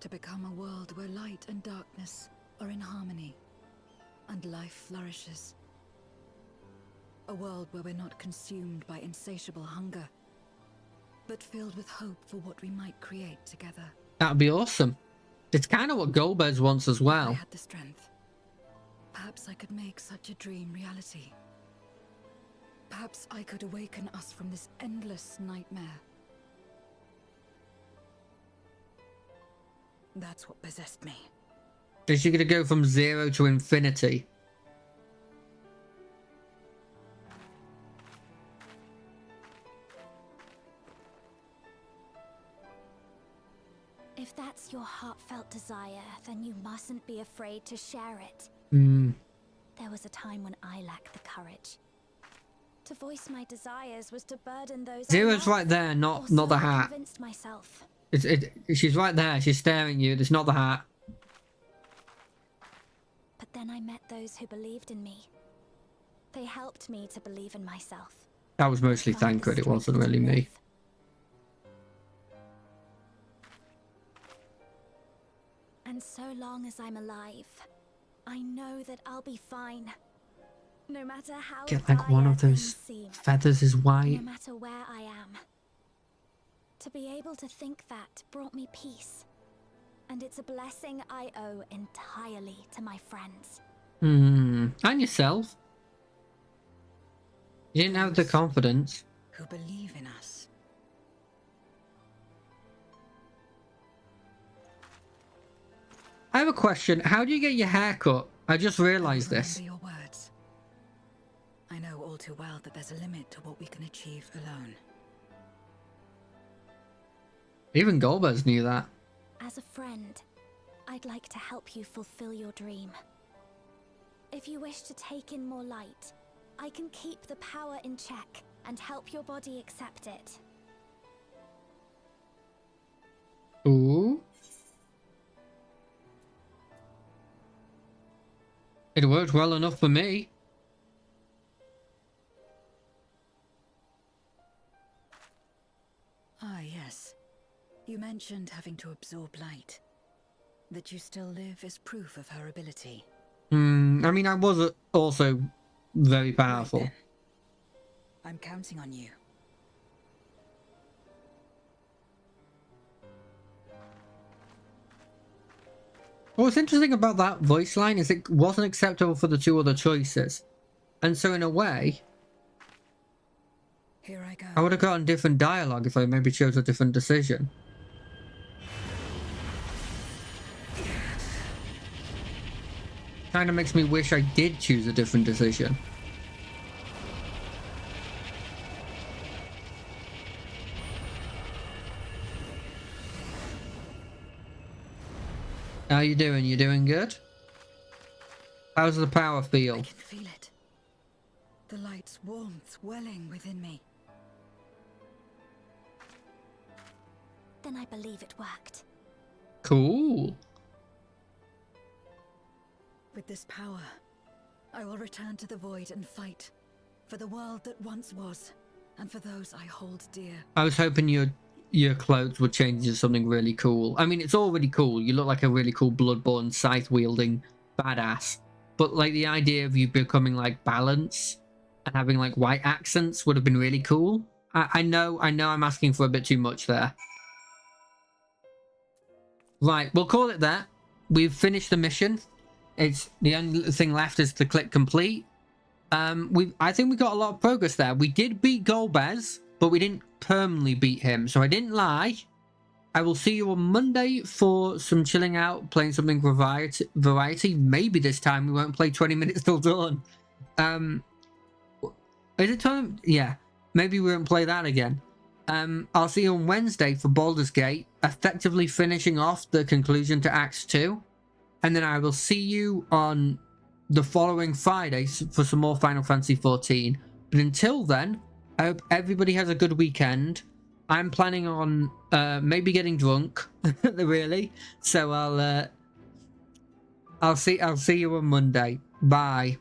G: To become a world where light and darkness are in harmony, and life flourishes. A world where we're not consumed by insatiable hunger, but filled with hope for what we might create together.
A: That'd be awesome. It's kind of what Golbez wants as
G: If I
A: well.
G: had the strength, perhaps I could make such a dream reality. Perhaps I could awaken us from this endless nightmare. That's what possessed me.
A: Is she gonna go from 0 to infinity?
H: If that's your heartfelt desire, then you mustn't be afraid to share it.
A: Hmm.
H: There was a time when I lacked the courage. To voice my desires was to burden those.
A: Zero's right there, not the
H: I
A: hat.
H: convinced myself.
A: She's right there. She's staring at you. It's not the hat.
H: But then I met those who believed in me. They helped me to believe in myself.
A: That was mostly
H: Find the
A: Thancred. It wasn't
H: strength to
A: really me.
H: live. And so long as I'm alive, I know that I'll be fine. No matter how
A: Get like one
H: dire
A: of those
H: things seem,
A: feathers is white.
H: no matter where I am. To be able to think that brought me peace. And it's a blessing I owe entirely to my friends.
A: Hmm. And yourself. You didn't have the confidence.
G: Who believe in us.
A: I have a question. How do you get your hair cut? I just realized this.
G: Remember your words. I know all too well that there's a limit to what we can achieve alone.
A: Even Golbez knew that.
H: As a friend, I'd like to help you fulfill your dream. If you wish to take in more light, I can keep the power in check and help your body accept it.
A: Ooh. It worked well enough for me.
G: Ah, yes. You mentioned having to absorb light. That you still live is proof of her ability.
A: I mean, I was also very powerful.
G: Right then. I'm counting on you.
A: What's interesting about that voice line is it wasn't acceptable for the two other choices. And so in a way,
G: Here I go.
A: I would have gotten different dialogue if I maybe chose a different decision. Kind of makes me wish I did choose a different decision. How you doing? You doing good? How's the power
G: I
A: feel?
G: can feel it. the light's warmth welling within me.
H: Then I believe it worked.
A: Cool.
G: With this power, I will return to the void and fight for the world that once was, and for those I hold dear.
A: I was hoping your clothes would change into something really cool. I mean, it's already cool. You look like a really cool Bloodborne scythe-wielding badass. But, like, the idea of you becoming, like, Balance and having, like, white accents would have been really cool. I know I'm asking for a bit too much there. Right, we'll call it that. We've finished the mission. It's the only thing left is to click complete. I think we got a lot of progress there. We did beat Golbez, but we didn't permanently beat him, so I didn't lie. I will see you on Monday for some chilling out, playing something variety. Maybe this time we won't play 20 minutes till dawn. Is it time? Yeah, maybe we won't play that again. I'll see you on Wednesday for Baldur's Gate, effectively finishing off the conclusion to Acts 2. And then I will see you on the following Friday for some more Final Fantasy XIV. But until then, I hope everybody has a good weekend. I'm planning on maybe getting drunk, really. So I'll see you on Monday. Bye.